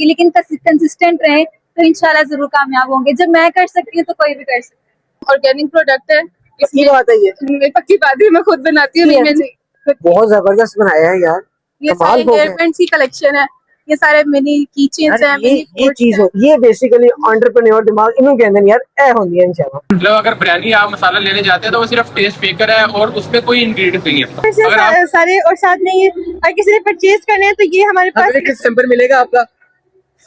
लेकिन कंसिस्टेंट रहे तो इंशाल्लाह जरूर कामयाब होंगे। जब मैं कर सकती हूँ तो कोई भी कर सकता है। ऑर्गेनिक प्रोडक्ट है, पक्की बात है ये, पक्की बात है, मैं खुद बनाती हूँ। बहुत जबरदस्त बनाया है यार, ये सारे हेयरबैंड्स की कलेक्शन है, ये सारे मिनी की चेन्स हैं, ये चीज होती है बेसिकली एंटरप्रेन्योर दिमाग इन्हों कहते हैं यार ए होंदी है इंशाल्लाह। मतलब अगर बिरयानी आप मसाला लेने जाते हैं तो वो सिर्फ टेस्ट मेकर है और उसमें कोई इंग्रेडिएंट नहीं है। अगर आप सारे और साथ में ये अगर किसी ने परचेज करने हैं तो ये हमारे पास किस टेम्पर मिलेगा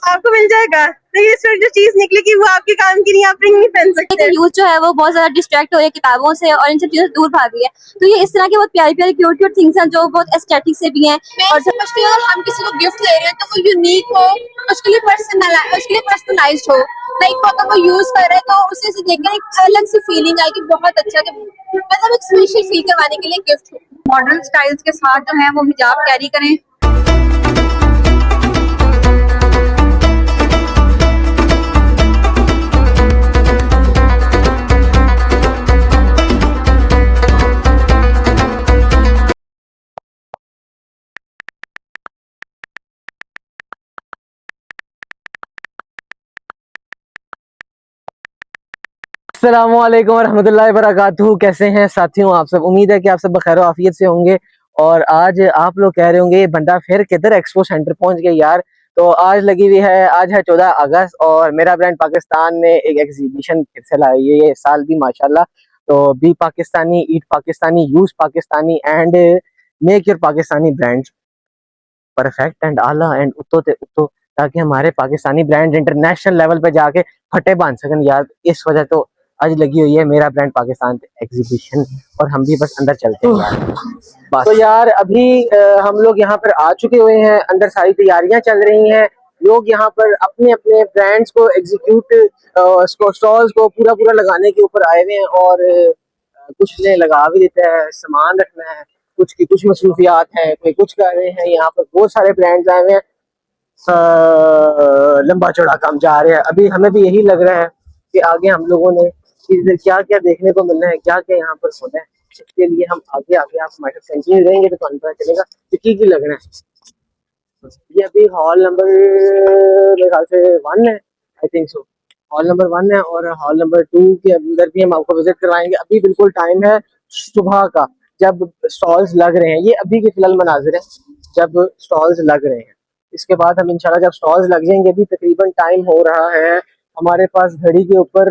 आपको मिल जाएगा। लेकिन इस जो चीज निकलेगी वो आपके काम की नहीं, आप रिंग नहीं पहन सकते। यूथ जो है वो बहुत ज्यादा डिस्ट्रैक्ट हो रही है किताबों से और इन सब चीजों से दूर भाग रही है। तो ये इस तरह की बहुत प्यारी प्यारी क्यूट क्यूट थिंग्स हैं जो बहुत एस्थेटिक से भी हैं। और समझती हूँ हम किसी को गिफ्ट दे रहे हैं तो वो यूनिक हो, उसके लिए पर्सनलाइज्ड हो। लाइक वो अगर वो यूज कर रहे हैं तो उसे देखकर एक अलग सी फीलिंग आएगी, बहुत अच्छा, मतलब एक स्पेशल फील करवाने के लिए गिफ्ट हो। मॉडर्न स्टाइल्स के साथ जो है वो हिजाब कैरी करें। अस्सलामुअलैकुम वरहमतुल्लाहि वबरकातुहू। कैसे हैं साथियों आप सब? उम्मीद है कि आप सब बखैर आफियत से होंगे। और आज आप लोग कह रहे होंगे ये बंदा फिर किधर एक्सपो सेंटर पहुंच गया यार। तो आज लगी हुई है, आज है 14 अगस्त और मेरा ब्रांड पाकिस्तान ने एक एग्जीबिशन फिर से लाई है ये साल भी माशाल्लाह। तो be Pakistani, eat Pakistani, use Pakistani and make your Pakistani brands perfect and आला एंड उतो ते उतो, ताकि हमारे पाकिस्तानी ब्रांड इंटरनेशनल लेवल पे जाके फटे बांध सकन यार। इस वजह तो आज लगी हुई है मेरा ब्रांड पाकिस्तान एग्जीबिशन और हम भी बस अंदर चलते हैं यार। बस तो यार अभी हम लोग यहाँ पर आ चुके हुए हैं, अंदर सारी तैयारियां चल रही हैं। लोग यहाँ पर अपने अपने ब्रांड्स को एग्जीक्यूट स्टॉल्स को पूरा पूरा लगाने के ऊपर आए हुए हैं और कुछ ने लगा भी देता है, सामान रखना है, कुछ की कुछ मसरूफियात है, कोई कुछ कर रहे हैं। यहाँ पर बहुत सारे ब्रांड्स आए हुए हैं, लंबा चौड़ा काम जा रहे हैं। अभी हमें भी यही लग रहा है कि आगे हम लोगों ने क्या क्या देखने को मिलना है, क्या क्या यहाँ पर होना है। इसके लिए हम आगे आगे आप हमारे साथ कंटिन्यू रहेंगे तो ਤੁਹਾਨੂੰ पता चलेगा कि की लगना है। ये अभी हॉल नंबर मेरे ख्याल से 1 है, I think so hall number 1 है और हॉल नंबर 2 के अंदर भी हम आपको विजिट करवाएंगे। अभी बिल्कुल टाइम है सुबह का जब स्टॉल्स लग रहे हैं, ये अभी के फिलहाल मनाजिर है जब स्टॉल्स लग रहे हैं। इसके बाद हम इंशाल्लाह जब स्टॉल्स लग जाएंगे, अभी तकरीबन टाइम हो रहा है हमारे पास घड़ी के ऊपर,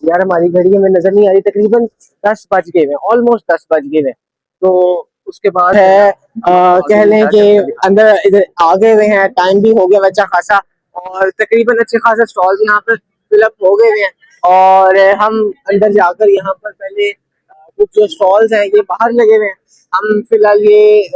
यार हमारी घड़ी में नजर नहीं आ रही, तकरीबन 10 बज गए हैं, ऑलमोस्ट 10 बज गए हैं। तो उसके बाद है कह लें कि अंदर इधर आ गए हुए हैं, टाइम भी हो गया अच्छा खासा और तकरीबन अच्छे खासा स्टॉल यहाँ पर फिलअप हो गए हुए हैं। और हम अंदर जाकर यहाँ पर पहले कुछ जो स्टॉल्स हैं ये बाहर लगे हुए हैं। हम फिलहाल ये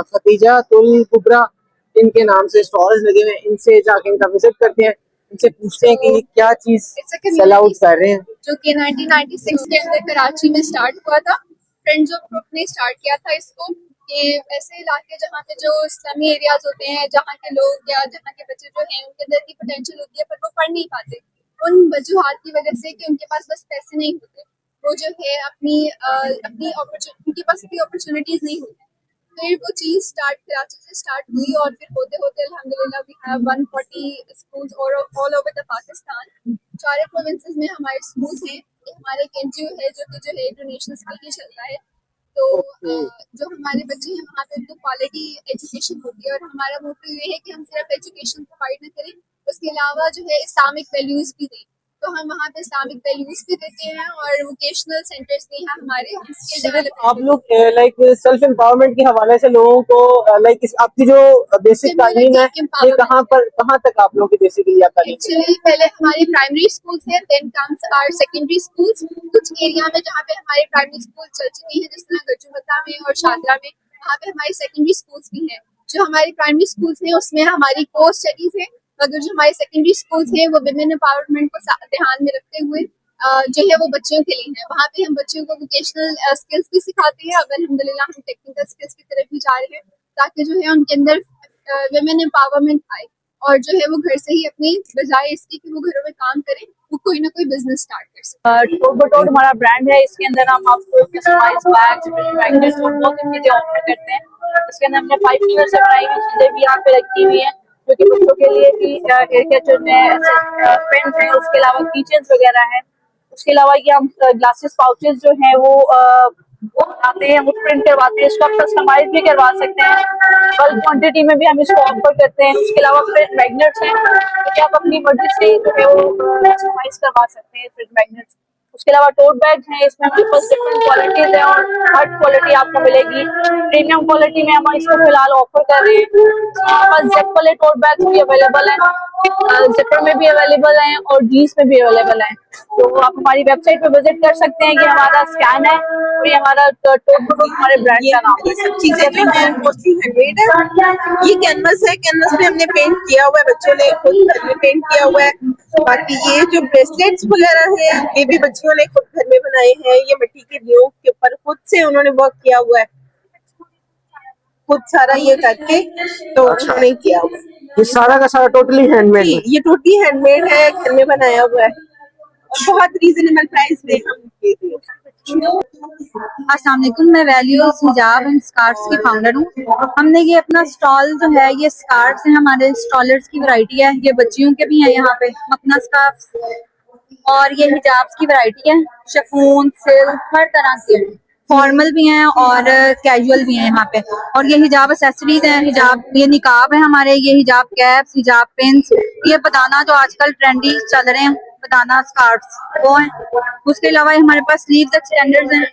खतीजा तुल कुबरा इनके नाम से स्टॉल्स लगे हुए हैं, इनसे जाके इनका विजिट करते हैं, इनसे पूछते हैं कि क्या चीज सेल आउट कर रहे हैं। जो कि 1996 के अंदर कराची में स्टार्ट हुआ था, फ्रेंड्स ऑफ ग्रुप ने स्टार्ट किया था इसको। कि ऐसे इलाके जहाँ पे जो इस्लामी एरियाज होते हैं, जहाँ के लोग या जहाँ के बच्चे जो हैं उनके अंदर की पोटेंशियल होती है पर वो पढ़ नहीं पाते, उन वजूहात की वजह से कि उनके पास बस पैसे नहीं होते, वो जो है उनके पास इतनी अपॉर्चुनिटीज नहीं होती। फिर वो चीज़ कराची से स्टार्ट हुई और फिर होते होते अल्हम्दुलिल्लाह we have 140 schools all over the Pakistan. 4 provinces में हमारे स्कूल्स हैं। हमारे एक एनजीओ है जो है डोनेशंस के लिए चलता है। तो जो हमारे बच्चे हैं वहाँ पे उनको क्वालिटी एजुकेशन होती है और हमारा मोटिव ये है कि हम सिर्फ एजुकेशन प्रोवाइड न करें, उसके अलावा जो है इस्लामिक वैल्यूज भी दें। तो हम वहाँ पे इस्लामिक वैल्यूज भी देते हैं और वोकेशनल सेंटर्स भी हैं हमारे। आप लोग लाइक सेल्फ एम्पावरमेंट के हवाले से लोगों को लाइक आपकी जो बेसिक तालीम है ये कहाँ तक आप लोगों की बेसिकली आप तालीम? एक्चुअली पहले हमारी प्राइमरी स्कूल्स हैं, then comes our secondary schools. कुछ एरिया में जहाँ पे हमारी प्राइमरी स्कूल चल चुकी है, जिस तरह गजुमता में और शादरा में, वहाँ पे हमारी सेकेंडरी स्कूल्स भी हैं। जो हमारी प्राइमरी स्कूल्स हैं उसमें हमारी कोर्स स्टडीज है, मगर जो हमारे सेकेंडरी स्कूल्स हैं वो विमेन एम्पावरमेंट को ध्यान में रखते हुए जो है वो बच्चियों के लिए है। वहाँ पे हम बच्चियों को वोकेशनल स्किल्स भी सिखाते हैं। अब अल्हम्दुलिल्लाह हम टेक्निकल स्किल्स की तरफ भी जा रहे हैं ताकि जो है उनके अंदर विमेन एम्पावरमेंट आए और जो है वो घर से ही अपनी, बजाय इसके कि वो घरों में काम करें, वो कोई ना कोई बिजनेस स्टार्ट कर सके। टोट हमारा ब्रांड है, इसके अंदर हम आपको कस्टमाइज्ड बैग्स, मैग्नेट्स और बहुत सी चीजें ऑफर करते हैं। इसके अंदर हमने 5 ईयर से बनाई हुई चीजें भी यहाँ पे रखी हुई हैं जो कि बच्चों के लिए भी हेयर कैचर में पेन्स हैं, उसके अलावा कीचेन्स वगैरह हैं। उसके अलावा ये हम ग्लासेस पाउचेस जो हैं वो आते हैं, वो प्रिंट करवाते हैं, इसको आप कस्टमाइज भी करवा सकते हैं, बल्क क्वांटिटी में भी हम इसको ऑफर करते हैं। उसके अलावा प्रिंट मैग्नेट्स हैं, तो कि आप अपनी मर्जी से जो है वो कस्टमाइज करवा सकते हैं प्रिंट मैग्नेट्स। उसके अलावा टोट बैग हैं, इसमें हमारे पास डिफरेंट क्वालिटीज हैं और हर क्वालिटी आपको मिलेगी। प्रीमियम क्वालिटी में हम इसको फिलहाल ऑफर कर रहे हैं। हमारे पास जेप वाले टोट बैग भी अवेलेबल हैं, जिपर में भी अवेलेबल हैं और जीन्स में भी अवेलेबल हैं। तो आप हमारी वेबसाइट पे विजिट कर सकते हैं कि हमारा स्कैन है और ये हमारा टोट बुक हमारे ब्रांड का नाम ये सब चीजें जो है मोस्टली हैंडमेड है। ये कैनवस है, कैनवस पे हमने पेंट किया हुआ है, बच्चों ने खुद घर में पेंट किया हुआ है। बाकी ये जो ब्रेसलेट्स वगैरह है ये भी बच्चियों ने खुद घर में बनाए हैं। ये मिट्टी के दियों के ऊपर खुद से उन्होंने वर्क किया हुआ है, खुद सारा ये करके तो उन्होंने किया हुआ है। ये सारा का सारा टोटली हैंडमेड है। ये टोटली हैंडमेड है, घर में बनाया हुआ है और बहुत रीजनेबल प्राइस में हम देते हैं। अस्सलाम वालेकुम, मैं वैल्यूज हिजाब एंड स्कार्ट्स की फाउंडर हूँ। हमने ये अपना स्टॉल जो है ये स्कार्ट्स है, हमारे स्टॉलर्स की वैरायटी है। ये बच्चियों के भी हैं यहाँ पे मखना स्कार्फ्स, और ये हिजाब्स की वैरायटी है, शिफॉन, सिल्क, हर तरह के फॉर्मल भी हैं और कैजुअल भी हैं यहाँ पे। और ये हिजाब एक्सेसरीज हैं, हिजाब ये निकाब है हमारे, ये हिजाब कैप्स, हिजाब पिन्स, ये बदाना जो आजकल ट्रेंडी चल रहे हैं, बदाना स्कार्फ्स वो हैं। उसके अलावा हमारे पास स्लीव्स एक्सटेंडर्स हैं।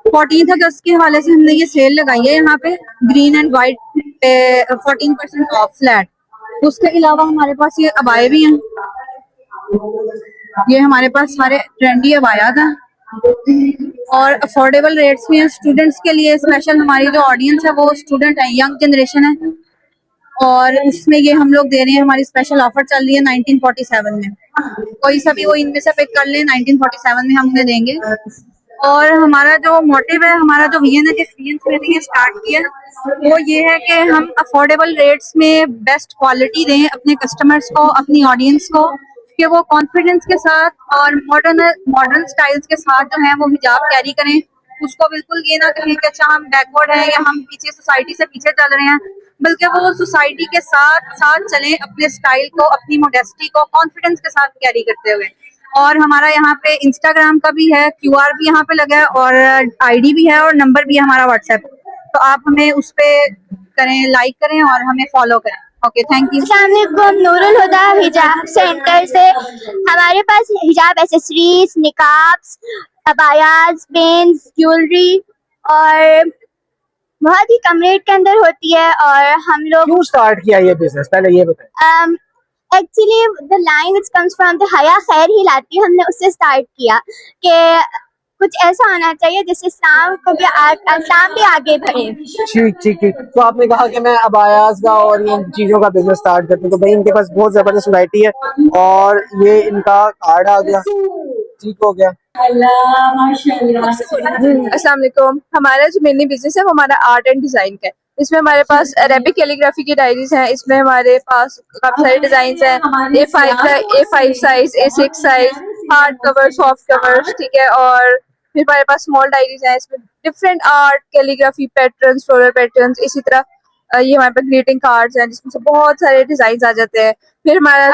14th अगस्त के हवाले से हमने ये सेल लगाई है यहाँ पे, ग्रीन एंड व्हाइट पे 14% ऑफ फ्लैट। उसके अलावा हमारे पास ये अबाए भी हैं, ये हमारे पास सारे ट्रेंडी अबायात हैं और अफोर्डेबल रेट्स में है। स्टूडेंट्स के लिए स्पेशल हमारी जो ऑडियंस है वो स्टूडेंट है, यंग जनरेशन है, और इसमें ये हम लोग दे रहे हैं, हमारी स्पेशल ऑफर चल रही है 1947 में। कोई सा भी वो इनमें से पिक कर ले, 1947 में हम उन्हें देंगे। और हमारा जो मोटिव है, हमारा जो विजन है, जिस विजन से मैंने ये स्टार्ट किया वो ये है कि हम अफोर्डेबल रेट्स में बेस्ट क्वालिटी दें अपने कस्टमर्स को, अपनी ऑडियंस को, कि वो कॉन्फिडेंस के साथ और मॉडर्न स्टाइल्स के साथ जो है वो हिजाब कैरी करें। उसको बिल्कुल ये ना कहें कि अच्छा हम बैकवर्ड हैं या हम पीछे सोसाइटी से पीछे चल रहे हैं, बल्कि वो सोसाइटी के साथ साथ चलें, अपने स्टाइल को, अपनी मोडेस्टी को कॉन्फिडेंस के साथ कैरी करते हुए। और हमारा यहाँ पे इंस्टाग्राम का भी है, QR भी यहाँ पे लगा है और ID भी है और नंबर भी है हमारा व्हाट्सएप। तो आप हमें उस पे करें, लाइक करें और हमें फॉलो करें। Okay, thank you. अस्सलामुअलैकुम, नूरुल हुदा हिजाब सेंटर से। हमारे पास हिजाब एसेसरीज, निकाब्स, अबायाज, पेन्स, ज्वेलरी और बहुत ही कम रेट के अंदर होती है। और हम लोग क्यों स्टार्ट किया ये बिजनेस, पहले ये बताएं। Actually the line which comes from the हया खैर ही लाती है, हमने उससे स्टार्ट किया कि कुछ ऐसा होना चाहिए जिससे इस्लाम को भी इस्लाम भी आगे बढ़े। ठीक ठीक ठीक। तो आपने कहा कि मैं अबायास का और इन चीजों का बिजनेस स्टार्ट करती हूँ, तो भाई इनके पास बहुत जबरदस्त वैरायटी है और ये इनका कार्ड आ गया, ठीक हो गया। अस्सलाम वालेकुम, हमारा जो मेनली बिजनेस है वो हमारा आर्ट एंड डिजाइन का है। इसमें हमारे पास अरेबिक कैलीग्राफी की डायरीज हैं, इसमें हमारे पास काफी सारे डिजाइन हैं, A5 size, A6 size, hard cover, soft covers, ठीक है। और फिर हमारे पास स्मॉल डायरीज हैं, इसमें different art, calligraphy patterns, floral patterns, इसी तरह ये हमारे पास ग्रीटिंग कार्ड्स हैं जिसमें से बहुत सारे डिजाइन आ जाते हैं। फिर हमारा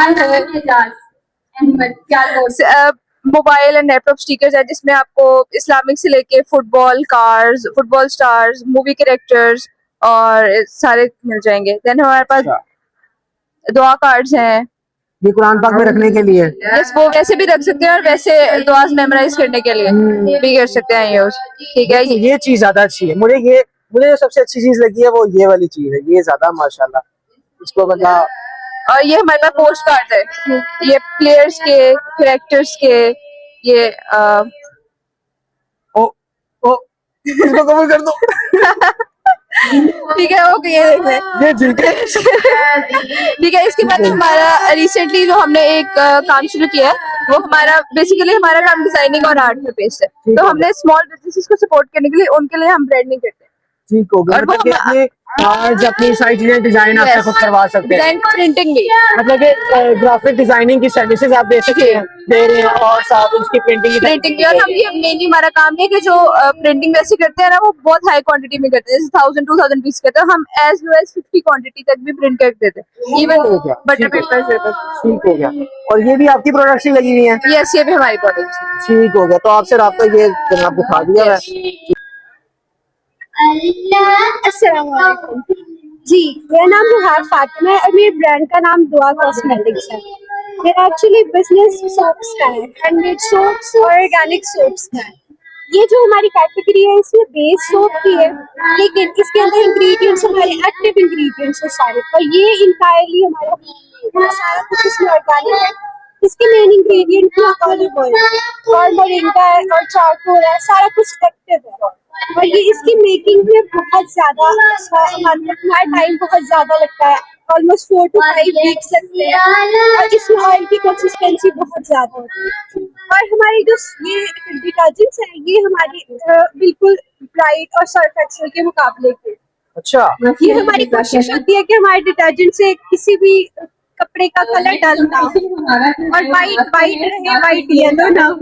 मोबाइल एंड लैपटॉप स्टिकर्स है जिसमें आपको इस्लामिक से लेके football cards, football stars, movie characters और सारे मिल जाएंगे। देन हमारे पास दुआ कार्ड्स हैं, ये कुरान पाक में रखने के लिए। यस, वो वैसे भी रख सकते हैं और वैसे दुआस मेमोराइज करने के लिए भी कर सकते हैं यूज, ठीक है। ये चीज ज्यादा अच्छी है, मुझे जो सबसे अच्छी चीज लगी है वो ये वाली चीज है, ये ज्यादा माशाल्लाह इसको बंदा। और ये हमारे पास पोस्ट कार्ड है, ये प्लेयर्स के, कैरेक्टर्स के, ये इसको कवर कर दो। ठीक है, ओके, ये देख लें, ये ठीक है। ठीक है। इसके बाद हमारा रिसेंटली जो हमने एक काम शुरू किया है वो हमारा बेसिकली हमारा काम डिजाइनिंग और आर्ट में बेस्ड है। तो हमने स्मॉल बिजनेसेस को सपोर्ट करने के लिए उनके लिए हम ब्रांडिंग करते हैं। ठीक हो गया, और वो मतलब कि अपने कार्ड्स, अपनी सारी चीजें डिजाइन आप खुद करवा सकते हैं, डिजाइन प्रिंटिंग भी। मतलब कि ग्राफिक डिजाइनिंग की सर्विसेज आप दे रहे हैं और साथ उसकी प्रिंटिंग की प्रिंटिंग भी। और हम ये मेनली हमारा काम है कि जो प्रिंटिंग वैसे करते हैं ना वो बहुत हाई क्वांटिटी में करते हैं, जैसे 1000-2000 पीस करते हैं, हम एज लो एज 50 क्वांटिटी तक भी प्रिंट कर देते हैं, इवन हो गया, बटर ठीक पेपर से तक। ठीक हो गया। और ये भी आपकी प्रोडक्ट्स ही लगी हुई हैं? यस, ये भी हमारी प्रोडक्ट है। ठीक हो गया, तो आपसे राब्ता ये जनाब दिखा दिया है। अस्सलाम वालेकुम जी, मेरा नाम रुहार फातिमा है और मेरे ब्रांड का नाम दुआ कॉस्मेटिक्स है। मेरा एक्चुअली बिजनेस सोप्स का है, हैंडमेड सोप्स और ऑर्गेनिक सोप्स का है। ये जो हमारी कैटेगरी है इसमें बेस सोप की है, लेकिन इसके अंदर इंग्रेडिएंट्स हमारे एक्टिव इंग्रेडिएंट्स है सारे, और ये इंटायरली हमारा सारा कुछ इसमें ऑर्गेनिक है। इसके मेन इंग्रेडिएंट ऑलिव ऑयल है और मोरिंगा है और चारकोल है, सारा कुछ एक्टिव है। और ये इसकी मेकिंग में बहुत ज्यादा हमारा टाइम बहुत ज्यादा लगता है, ऑलमोस्ट 4 to 5 वीक्स लगते हैं, और इसमें ऑयल की कंसिस्टेंसी बहुत ज्यादा होती है। और हमारे जो ये डिटर्जेंट्स हैं ये हमारी बिल्कुल ब्राइट और सर्फ एक्सेल के मुकाबले के। अच्छा, ये हमारी कोशिश होती है कि हमारे डिटर्जेंट से किसी भी कपड़े का कलर डल ना हो और वाइट वाइट रहे, वाइट येलो ना हो।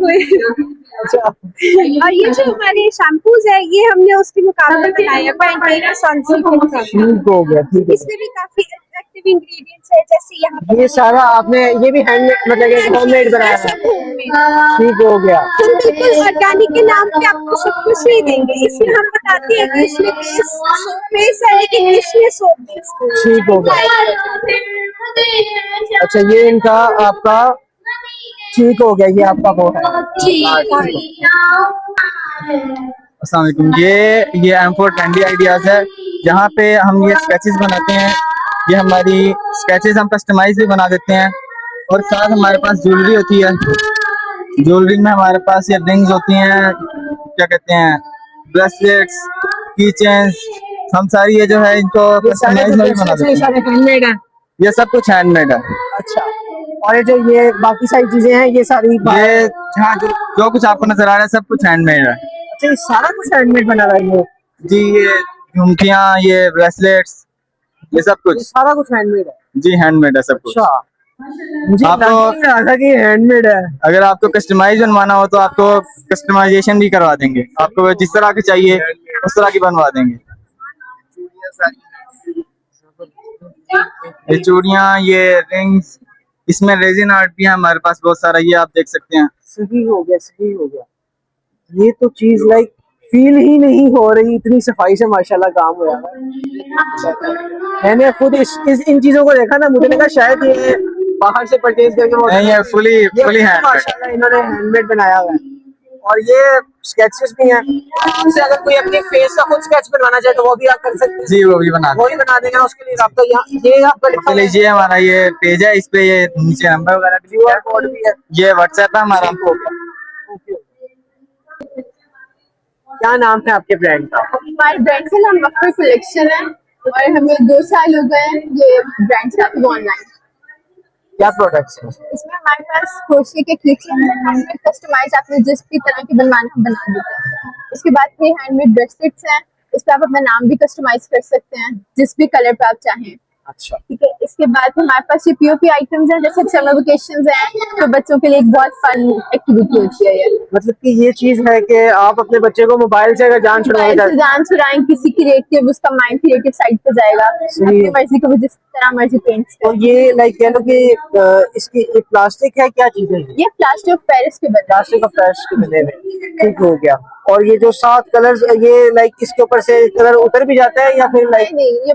अच्छा, और ये जो हमारे शैम्पूज है ये हमने उसके मुकाबले बनाए हैं, पैंटीन सनसिल्क के मुकाबले। ठीक हो गया, ठीक है। इसमें भी काफी एक्टिव इंग्रेडिएंट्स है, जैसे यहाँ पर ये सारा आपने, ये भी हैंडमेड, मतलब होममेड बनाया है? ठीक हो गया। हम बिल्कुल ऑर्गेनिक के नाम पे आपको सब कुछ नहीं देंगे, इसमें हम बताते हैं कि इसमें सोप बेस है लेकिन इसमें सोप बेस ठीक हो गया। अच्छा, ये इनका आपका ठीक हो गया, ये आपका वो है। अस्सलाम वालेकुम। ये M4 ट्रेंडी आइडियाज है, जहाँ पे हम ये स्केचेस बनाते हैं। ये हमारी स्केचेस हम कस्टमाइज भी बना देते हैं, और साथ हमारे पास ज्वेलरी होती है। ज्वेलरी में हमारे पास ये रिंग्स होती हैं, क्या कहते हैं, ब्रेसलेट्स, की चेन्स, हम सारी ये जो है इनको कस्टमाइज में भी बना देते हैं। सारे हैंडमेड है? ये सब कुछ हैंडमेड है। अच्छा, और ये जो ये बाकी सारी चीजें हैं ये सारी ये हाँ, जो कुछ आपको नजर आ रहा है सब कुछ हैंडमेड है। अच्छा, ये सारा कुछ हैंडमेड बना रहा है ये? जी, ये झुमकियाँ, ये ब्रेसलेट्स, ये सब ये कुछ सारा कुछ हैंडमेड है? जी हैंडमेड है सब कुछ। अच्छा, मुझे आप लग तो- नहीं रहा था कि हैंडमेड है। अगर आपको कस्टमाइज बनवाना हो तो आपको कस्टमाइजेशन भी करवा देंगे, आपको जिस तरह की चाहिए उस तरह की बनवा देंगे। ये चूड़ियाँ, ये रिंग्स, इसमें रेजिन आर्ट भी है हमारे पास बहुत सारा, ये आप देख सकते हैं। सही हो गया, सही हो गया। ये तो चीज लाइक फील ही नहीं हो रही, इतनी सफाई से माशाल्लाह काम हो रहा है। मैंने खुद इन चीजों को देखा ना, मुझे लगा शायद ये बाहर से परचेज करके नहीं, ये फुली हैंडमेड। माशाल्लाह इन्होंने हैंडमेड बनाया हुआ है। और ये स्केचेस भी हैं, आपसे अगर कोई अपने फेस का खुद स्केच बनवाना चाहे तो वो भी आप कर सकते हैं? जी, वो भी बना वो ही बना देगा, उसके लिए राब्ता यहाँ ये आपका लिखा हुआ है। लीजिए, हमारा ये पेज है, इस पे ये नीचे नंबर वगैरह भी QR कोड भी है। ये व्हाट्सएप है हमारा। ओके। क्या नाम है आपके ब्रांड का? हमारे ब्रांड का नाम मक्खर कलेक्शन है और हमें 2 साल हो गए हैं ये ब्रांड चालू ऑनलाइन। क्या प्रोडक्ट्स हैं? इसमें हमारे पास क्रोशे के क्लिक्स हैं, हैंडमेड कस्टमाइज आपने जिस भी तरह की बनवाना हम बना देते हैं। उसके बाद ये हैंडमेड ब्रेसलेट्स हैं, इस पे आप अपना नाम भी कस्टमाइज कर सकते हैं जिस भी कलर पे आप चाहें। अच्छा, ठीक है, इसके बाद हमारे पास ये पीओपी आइटम्स हैं, जैसे समर वेकेशंस हैं तो बच्चों के लिए एक बहुत फन एक्टिविटी होती है ये। मतलब कि ये चीज है कि आप अपने बच्चे को मोबाइल से अगर जान छुड़वाना मोबाइल से चाहते जान छुड़ाएं, किसी क्रिएटिव उसका माइंड क्रिएटिव साइड पे जाएगा, अपनी मर्जी को वो जिस तरह मर्जी पेंट्स तो ये लाइक कह लो कि इसकी ये प्लास्टिक है, क्या चीज है ये प्लास्टर ऑफ पेरिस के बने। प्लास्टिक ऑफ पेरिस के बने हुए? ठीक हो गया। और ये जो 7 कलर्स, ये लाइक इसके ऊपर से कलर उतर भी जाता है या फिर लाइक नहीं, ये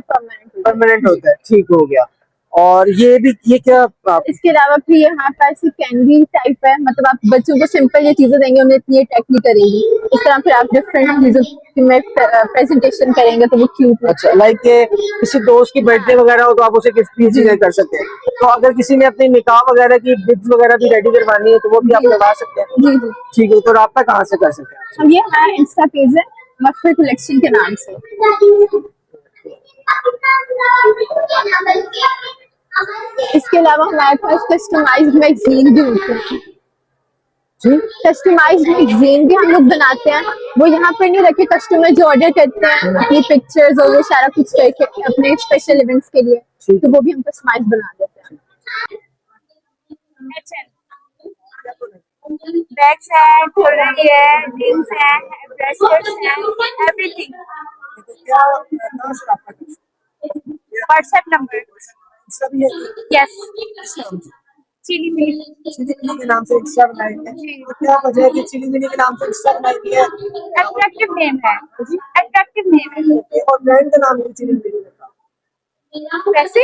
परमानेंट होता है? ठीक हो गया। और ये क्या आप इसके अलावा फिर ये हमारे पास कैंडी टाइप है, मतलब आप बच्चों को सिंपल ये चीजें देंगे उन्हें इतनी अट्रैक्ट नहीं करेगी, इस तरह फिर आप डिफरेंट चीजों में प्रेजेंटेशन करेंगे तो वो क्यूट। अच्छा, लाइक किसी दोस्त की बर्थडे वगैरह हो तो आप उसे गिफ्ट भी चीजें कर सकते हैं। तो अगर किसी ने अपनी निकाह वगैरह की बिड्स वगैरह भी रेडी करवानी है तो वो भी आप करवा सकते हैं? जी जी। ठीक है, तो राब्ता कहाँ से कर सकते हैं? अब ये हमारा इंस्टा पेज है मक्खर कलेक्शन के नाम से। इसके अलावा हमारे पास कस्टमाइज्ड मैगजीन भी होते हैं। कस्टमाइज्ड मैगजीन भी हम लोग बनाते हैं, वो यहाँ पर नहीं रखे, कस्टमर जो ऑर्डर करते हैं अपनी पिक्चर्स और वो सारा कुछ करके अपने स्पेशल इवेंट्स के लिए, तो वो भी हम कस्टमाइज बना देते हैं। बैग्स है, ज्वेलरी है, जींस है, ब्रेसलेट्स है, एवरीथिंग। व्हाट्सएप नंबर, यस, चिली मिली के नाम से इंस्टा बनाई है, तो क्या वजह है कि चिली मिनी के नाम से इंस्टा बनाई है? अट्रैक्टिव नेम है, अट्रैक्टिव नेम है। और ब्रांड का नाम भी चिली मिनी रखा, वैसे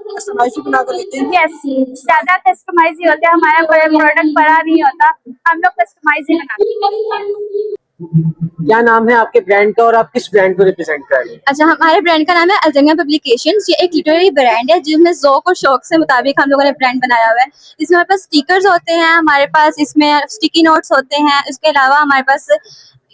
कस्टमाइज बना कर लेते हैं। यस, ज्यादा कस्टमाइज ही होता है, हमारा कोई प्रोडक्ट बड़ा नहीं होता, हम लोग कस्टमाइज ही बनाते हैं। क्या नाम है आपके ब्रांड का और आप किस ब्रांड को रिप्रेजेंट कर रहे हैं? अच्छा, हमारे ब्रांड का नाम है अल्जमिया पब्लिकेशंस। ये एक लिटरेरी ब्रांड है जिसमें ज़ौक़ और शौक से मुताबिक हम लोगों ने ब्रांड बनाया हुआ है। इसमें हमारे पास स्टिकर्स होते हैं, हमारे पास इसमें स्टिकी नोट्स होते हैं, इसके अलावा हमारे पास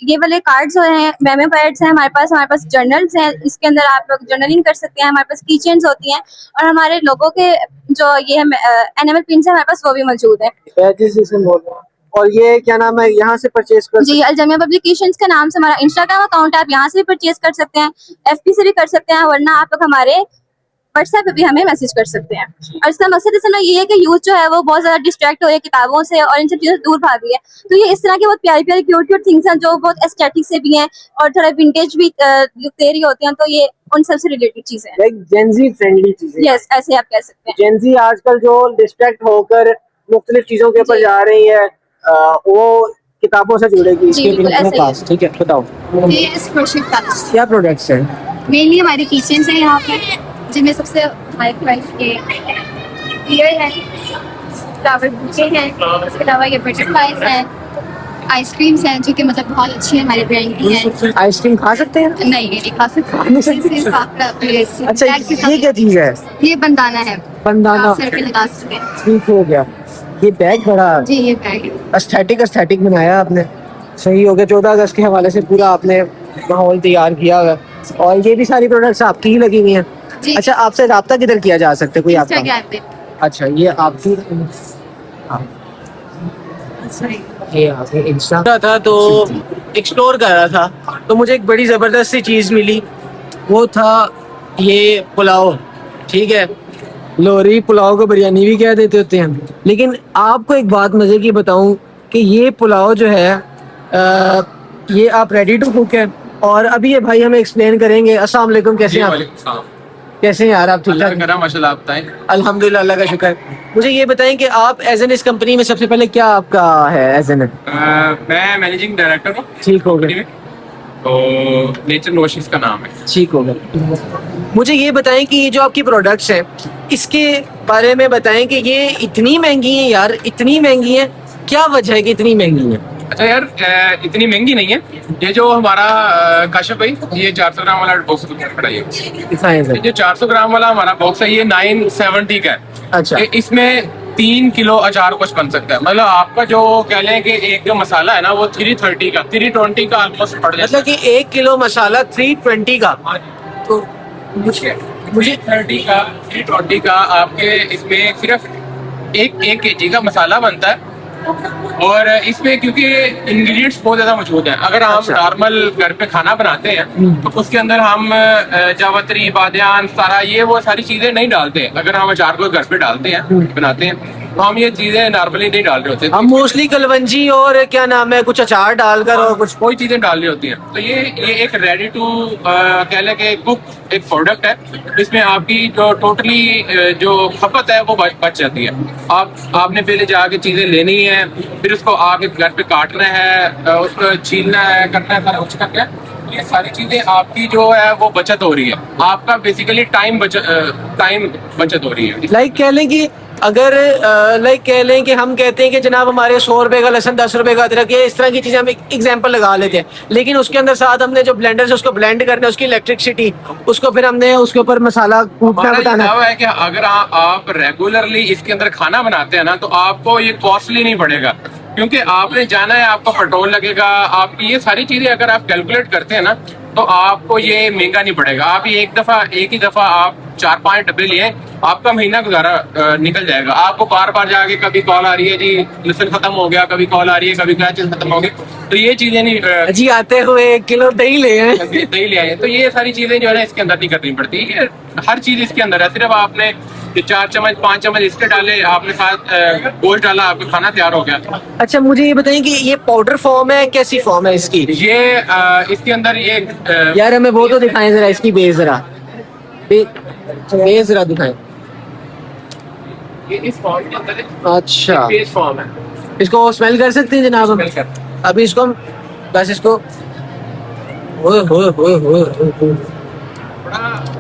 ये वाले कार्ड्स हैं, मेमो पैड्स हैं, हमारे पास जर्नल्स हैं, इसके अंदर आप लोग जर्नलिंग कर सकते हैं। हमारे पास की चेन्स होती हैं और हमारे लोगों के जो ये एनिमल प्रिंट्स है हमारे पास वो भी मौजूद है। बैजेस इसमें बोल रहे हैं। और ये क्या नाम है, यहाँ से परचेज कर जी, अल्जमिया पब्लिकेशंस के नाम से हमारा इंस्टाग्राम अकाउंट है, आप यहाँ से भी परचेज कर सकते हैं, एफबी से भी कर सकते हैं, वरना आप लोग हमारे व्हाट्सएप पे भी हमें मैसेज कर सकते हैं। और इसका मकसद इस समय ये है कि यूथ जो है वो बहुत ज्यादा डिस्ट्रैक्ट हो रही है किताबों से और इन सब चीजों से दूर भाग रही है, तो ये इस तरह की बहुत प्यारी प्यारी क्यूट थिंग्स हैं जो बहुत एस्थेटिक से भी हैं और थोड़ा विंटेज भी दे रही होती हैं, तो ये उन सब से रिलेटेड चीजें हैं। लाइक जेंजी फ्रेंडली चीजें। यस, ऐसे आप कह सकते हैं। जेंजी आजकल जो डिस्ट्रैक्ट होकर मुख्तलिफ चीजों के ऊपर जा रही है, वो किताबों से जुड़ेगी। जी, बिल्कुल ऐसे ही है। ठीक है, बताओ क्या प्रोडक्ट्स हैं? मेनली हमारी किचन्स है यहाँ पे, जिनमें सबसे हाई प्राइस के बियर है, फ्लावर बुके हैं, इसके अलावा ये बटरफ्लाइज हैं, आइसक्रीम्स हैं जो कि मतलब बहुत अच्छी है, हमारे ब्रांड की है। आइसक्रीम खा सकते हैं? नहीं, ये नहीं खा सकते। सिर्फ आप अच्छा, ये क्या चीज है? ये बंदाना है, बंदाना। आप सर पे लगा सकते हैं। ठीक हो गया। ये बैग बड़ा जी, ये बैग है। एस्थेटिक बनाया आपने, सही हो गया। 14 अगस्त के हवाले से पूरा आपने माहौल तैयार किया हुआ है। और ये भी सारी प्रोडक्ट्स आपकी ही लगी हुई हैं। जी। अच्छा, आपसे राब्ता किधर किया जा सकता है, कोई आपका? इंस्टाग्राम पे। अच्छा, ये आपकी ये आपने इंस्टा था तो एक्सप्लोर कर रहा था, तो मुझे एक बड़ी ज़बरदस्त सी चीज़ मिली, वो था ये पुलाव। ठीक है, लोहरी पुलाव को बिरयानी भी कह देते होते हैं, लेकिन आपको एक बात मज़े की बताऊं कि ये पुलाव जो है ये आप रेडी टू कुक है। और अभी ये भाई हमें एक्सप्लेन करेंगे। अस्सलाम वालेकुम, कैसे हैं आप? कैसे हैं यार आप? ठीक ठाक? माशाल्लाह, आप बताएं। अल्हम्दुलिल्लाह, अल्लाह का शुक्र। मुझे ये बताएं कि आप एज एन इस कंपनी में सबसे पहले क्या आपका है एज एन? मैं मैनेजिंग डायरेक्टर हूँ। ठीक हो गया, तो नेचर नोशिस का नाम है। ठीक हो गया। मुझे ये बताएं कि ये जो आपकी प्रोडक्ट्स हैं इसके बारे में बताएं कि ये इतनी महंगी हैं यार, इतनी महंगी हैं, क्या वजह है कि इतनी महंगी हैं? अच्छा यार, इतनी महंगी नहीं है। ये जो हमारा काशिफ भाई, ये 400 ग्राम वाला बॉक्स पड़ा है। दिखाएं सर। ये जो 400 ग्राम वाला हमारा बॉक्स है, ये 970 का है। अच्छा, इसमें 3 किलो अचार कुछ बन सकता है। मतलब आपका जो कह लें कि एक जो मसाला है ना, वो 320 का ऑलमोस्ट पड़ जाता है। मतलब कि 1 किलो मसाला 320 का। तो मुझे 320 का आपके इसमें सिर्फ एक केजी का मसाला बनता है। और इसमें क्योंकि इंग्रेडिएंट्स बहुत ज्यादा मौजूद हैं, अगर हम नॉर्मल घर पे खाना बनाते हैं तो उसके अंदर हम जावित्री, बादियान, सारा ये वो सारी चीजें नहीं डालते हैं। अगर हम अचार को घर पे डालते हैं, बनाते हैं, तो हम ये चीजें नॉर्मली नहीं डाल रहे होते। हम मोस्टली कलवंजी और क्या नाम है कुछ अचार डालकर और कुछ कोई चीजें डाल रही होती हैं। तो ये एक रेडी टू कह लें कि कुक एक प्रोडक्ट है। इसमें आपकी जो टोटली जो खपत है वो बच जाती है। आपने पहले जाके चीजें लेनी है, फिर उसको आके घर पे काटना है, उसको छीलना है, करना है, सारा कुछ करके ये सारी चीजें आपकी जो है वो बचत हो रही है। आपका बेसिकली टाइम बचत हो रही है। लाइक कह लें कि अगर लाइक कह लें कि हम कहते हैं कि जनाब हमारे 100 रुपए का लहसुन, 10 रुपए का अदरक, ये इस तरह की चीजें हम एग्जांपल लगा लेते हैं, लेकिन उसके अंदर साथ हमने जो ब्लेंडर से उसको ब्लेंड करना है, उसकी इलेक्ट्रिसिटी, उसको फिर हमने उसके ऊपर मसाला कूटना बताना है कि अगर आप रेगुलरली इसके अंदर खाना बनाते हैं ना, तो आपको ये कॉस्टली नहीं पड़ेगा, क्योंकि आपने जाना है, आपको पेट्रोल लगेगा, आपकी ये सारी चीजें अगर आप कैलकुलेट करते हैं ना, तो आपको ये महंगा नहीं पड़ेगा। आप ये एक ही दफा आप 4-5 डब्बे लिए, आपका महीना गुजारा निकल जाएगा। आपको बार बार जाके कभी कॉल आ रही है जी लहसुन खत्म हो गया, कभी कॉल आ रही है कभी क्या चीज खत्म हो गई, तो ये चीजें नहीं जी आते हुए 1 किलो दही ले आए। दही ले आए, तो ये सारी चीजें जो है ना इसके अंदर नहीं करनी पड़ती। ये हर चीज इसके अंदर है, सिर्फ आपने 4 चम्मच 5 चम्मच इसके डाले, आपने साथ गोश्त डाला, आपका खाना तैयार हो गया। अच्छा मुझे ये बताइए कि ये पाउडर फॉर्म है, कैसी फॉर्म है इसकी? ये इसके अंदर ये यार हमें वो तो दिखाएं जरा, इसकी बेस जरा, बेस जरा दिखाएं। ये इस फॉर्म के अंदर है, अच्छा बेस फॉर्म है। इसको स्मेल कर सकते हैं जनाब हम? स्मेल कर। अभी इसको हम बस इसको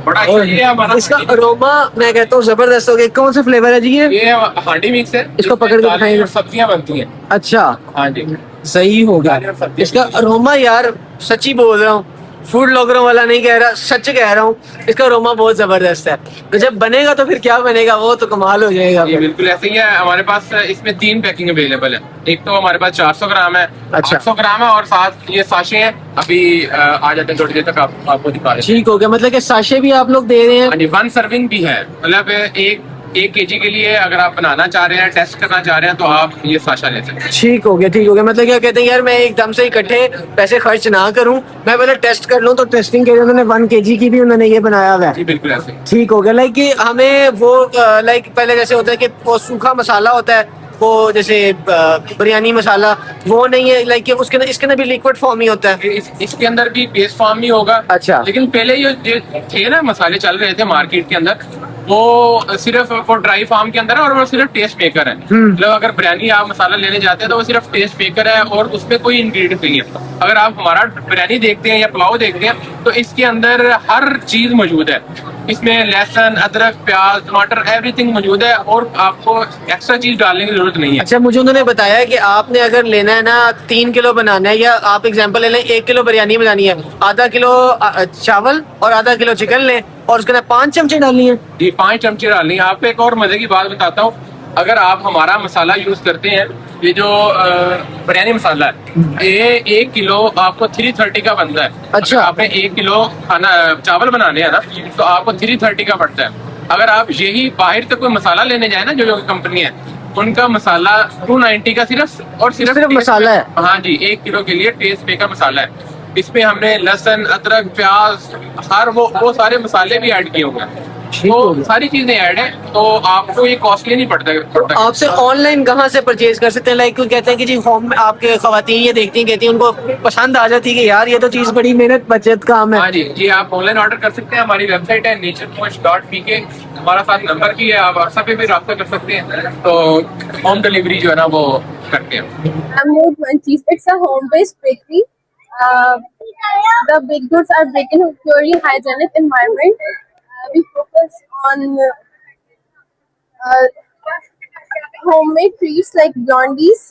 बड़ा अच्छा ये हमारा इसका अरोमा मैं कहता हूँ जबरदस्त हो गया। कौन सा फ्लेवर है जी ये हांडी मिक्स है, इसको पकड़ के दिखाइए। सब्जियां बनती हैं। अच्छा हाँ जी, सही हो गया। इसका अरोमा यार सच्ची बोल रहा हूँ, फूड ब्लॉगरों वाला नहीं कह रहा, सच कह रहा हूँ, इसका अरोमा बहुत जबरदस्त है। तो जब बनेगा तो फिर क्या बनेगा, वो तो कमाल हो जाएगा। ये बिल्कुल ऐसे ही है। हमारे पास इसमें 3 पैकिंग अवेलेबल है। एक तो हमारे पास 400 ग्राम है, अच्छा। 800 ग्राम है, और साथ ये साशे हैं। अभी आ जाते हैं थोड़ी देर तक, आपको दिखा रहे हैं। ठीक हो गया, मतलब कि साशे भी आप लोग दे रहे हैं? हाँ जी, 1 सर्विंग भी है, मतलब एक केजी के लिए अगर आप बनाना चाह रहे हैं, टेस्ट करना चाह रहे हैं, तो आप ये साशा ले सकते हैं। ठीक हो गया, ठीक हो गया। मतलब क्या कहते हैं यार, मैं एकदम से इकट्ठे पैसे खर्च ना करूं, मैं पहले टेस्ट कर लूं। तो टेस्टिंग के लिए उन्होंने 1 kg की भी उन्होंने ये बनाया हुआ है। जी बिल्कुल ऐसे ही। ठीक हो गया। लाइक कि हमें वो लाइक पहले जैसे होता है कि वो सूखा मसाला होता है, वो जैसे बिरयानी मसाला, वो नहीं है। लाइक कि उसके अंदर इसके अंदर भी लिक्विड फॉर्म ही होता है। इसके अंदर भी बेस फॉर्म ही होगा। अच्छा। लेकिन पहले ये थे ना मसाले चल रहे थे मार्केट के अंदर, वो सिर्फ वो ड्राई फार्म के अंदर है, और वो सिर्फ टेस्ट मेकर है। मतलब अगर बिरयानी आप मसाला लेने जाते हैं तो वो सिर्फ टेस्ट मेकर है, और उसमें कोई इंग्रेडिएंट नहीं है। अगर आप हमारा बिरयानी देखते हैं या पुलाव देखते हैं, तो इसके अंदर हर चीज मौजूद है। इसमें लहसुन, अदरक, प्याज, टमाटर, एवरीथिंग मौजूद है, और आपको एक्स्ट्रा चीज डालने की जरूरत नहीं है। अच्छा मुझे उन्होंने बताया कि आपने अगर लेना है ना 3 किलो बनाना है, या आप एग्जांपल ले लें 1 किलो बिरयानी बनानी है, आधा किलो चावल और आधा किलो चिकन लें, और उसके अंदर 5 चमचे डालनी है। जी 5 चमचे डालनी है। आपको एक और मजे की बात बताता हूँ, अगर आप हमारा मसाला यूज करते हैं, ये जो बिरयानी मसाला है, ये 1 किलो आपको 330 का बनता है। अच्छा। अगर आपने 1 किलो खाना चावल बनाने हैं ना, तो आपको 330 का पड़ता है। अगर आप यही बाहर से कोई मसाला लेने जाए ना, जो कंपनी है, उनका मसाला 290 का सिर्फ मसाला है। हाँ जी, 1 किलो के लिए टेस्ट पे का मसाला है। इसमें हमने लहसुन, अदरक, प्याज, हर वो सारे मसाले भी ऐड किए हुए हैं। तो सारी चीजें ऐड है, तो आपको ये कॉस्टली नहीं पड़ता। आपसे ऑनलाइन कहाँ से परचेज कर सकते हैं? लाइक कोई कहते हैं कि जी होम में आपके खवातीन ये देखती हैं, कहती हैं उनको पसंद आ जाती है कि यार ये तो चीज बड़ी मेहनत बचत काम है। हाँ जी, जी आप ऑनलाइन ऑर्डर कर सकते हैं। हमारी वेबसाइट है natureposh.pk, हमारा साथ नंबर भी है, आप व्हाट्सएप पे भी रब्ता कर सकते हैं। तो होम डिलीवरी जो है ना वो करते हैं। Mood Munchies. It's a home-based bakery. The baked goods are baked in a purely hygienic environment. We focus on homemade treats like blondies,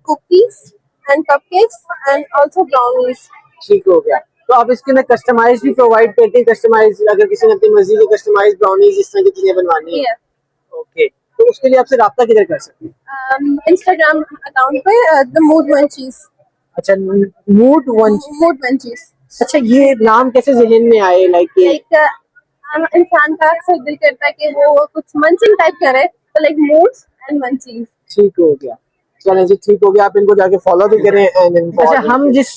cookies, and cupcakes, and also brownies. ठीक हो गया। तो आप इसके अंदर कस्टमाइज भी प्रोवाइड करते हैं? कस्टमाइज अगर किसी ने अपनी मर्जी की कस्टमाइज ब्राउनीज इस तरह की चीजें बनवानी है, Yeah. ओके, तो उसके लिए आपसे राब्ता किधर कर सकते हैं? Instagram account पे the Mood Munchies. अच्छा मूड वन। Mood Munchies. अच्छा ये नाम कैसे ज़हन में आए? लाइक Like इंसान का अक्सर दिल करता है कि वो कुछ मंचिंग टाइप करे, तो लाइक मूड्स एंड मंचीज। ठीक हो गया, चलें जी ठीक हो गया। आप इनको जाके फॉलो भी करें। अच्छा हम जिस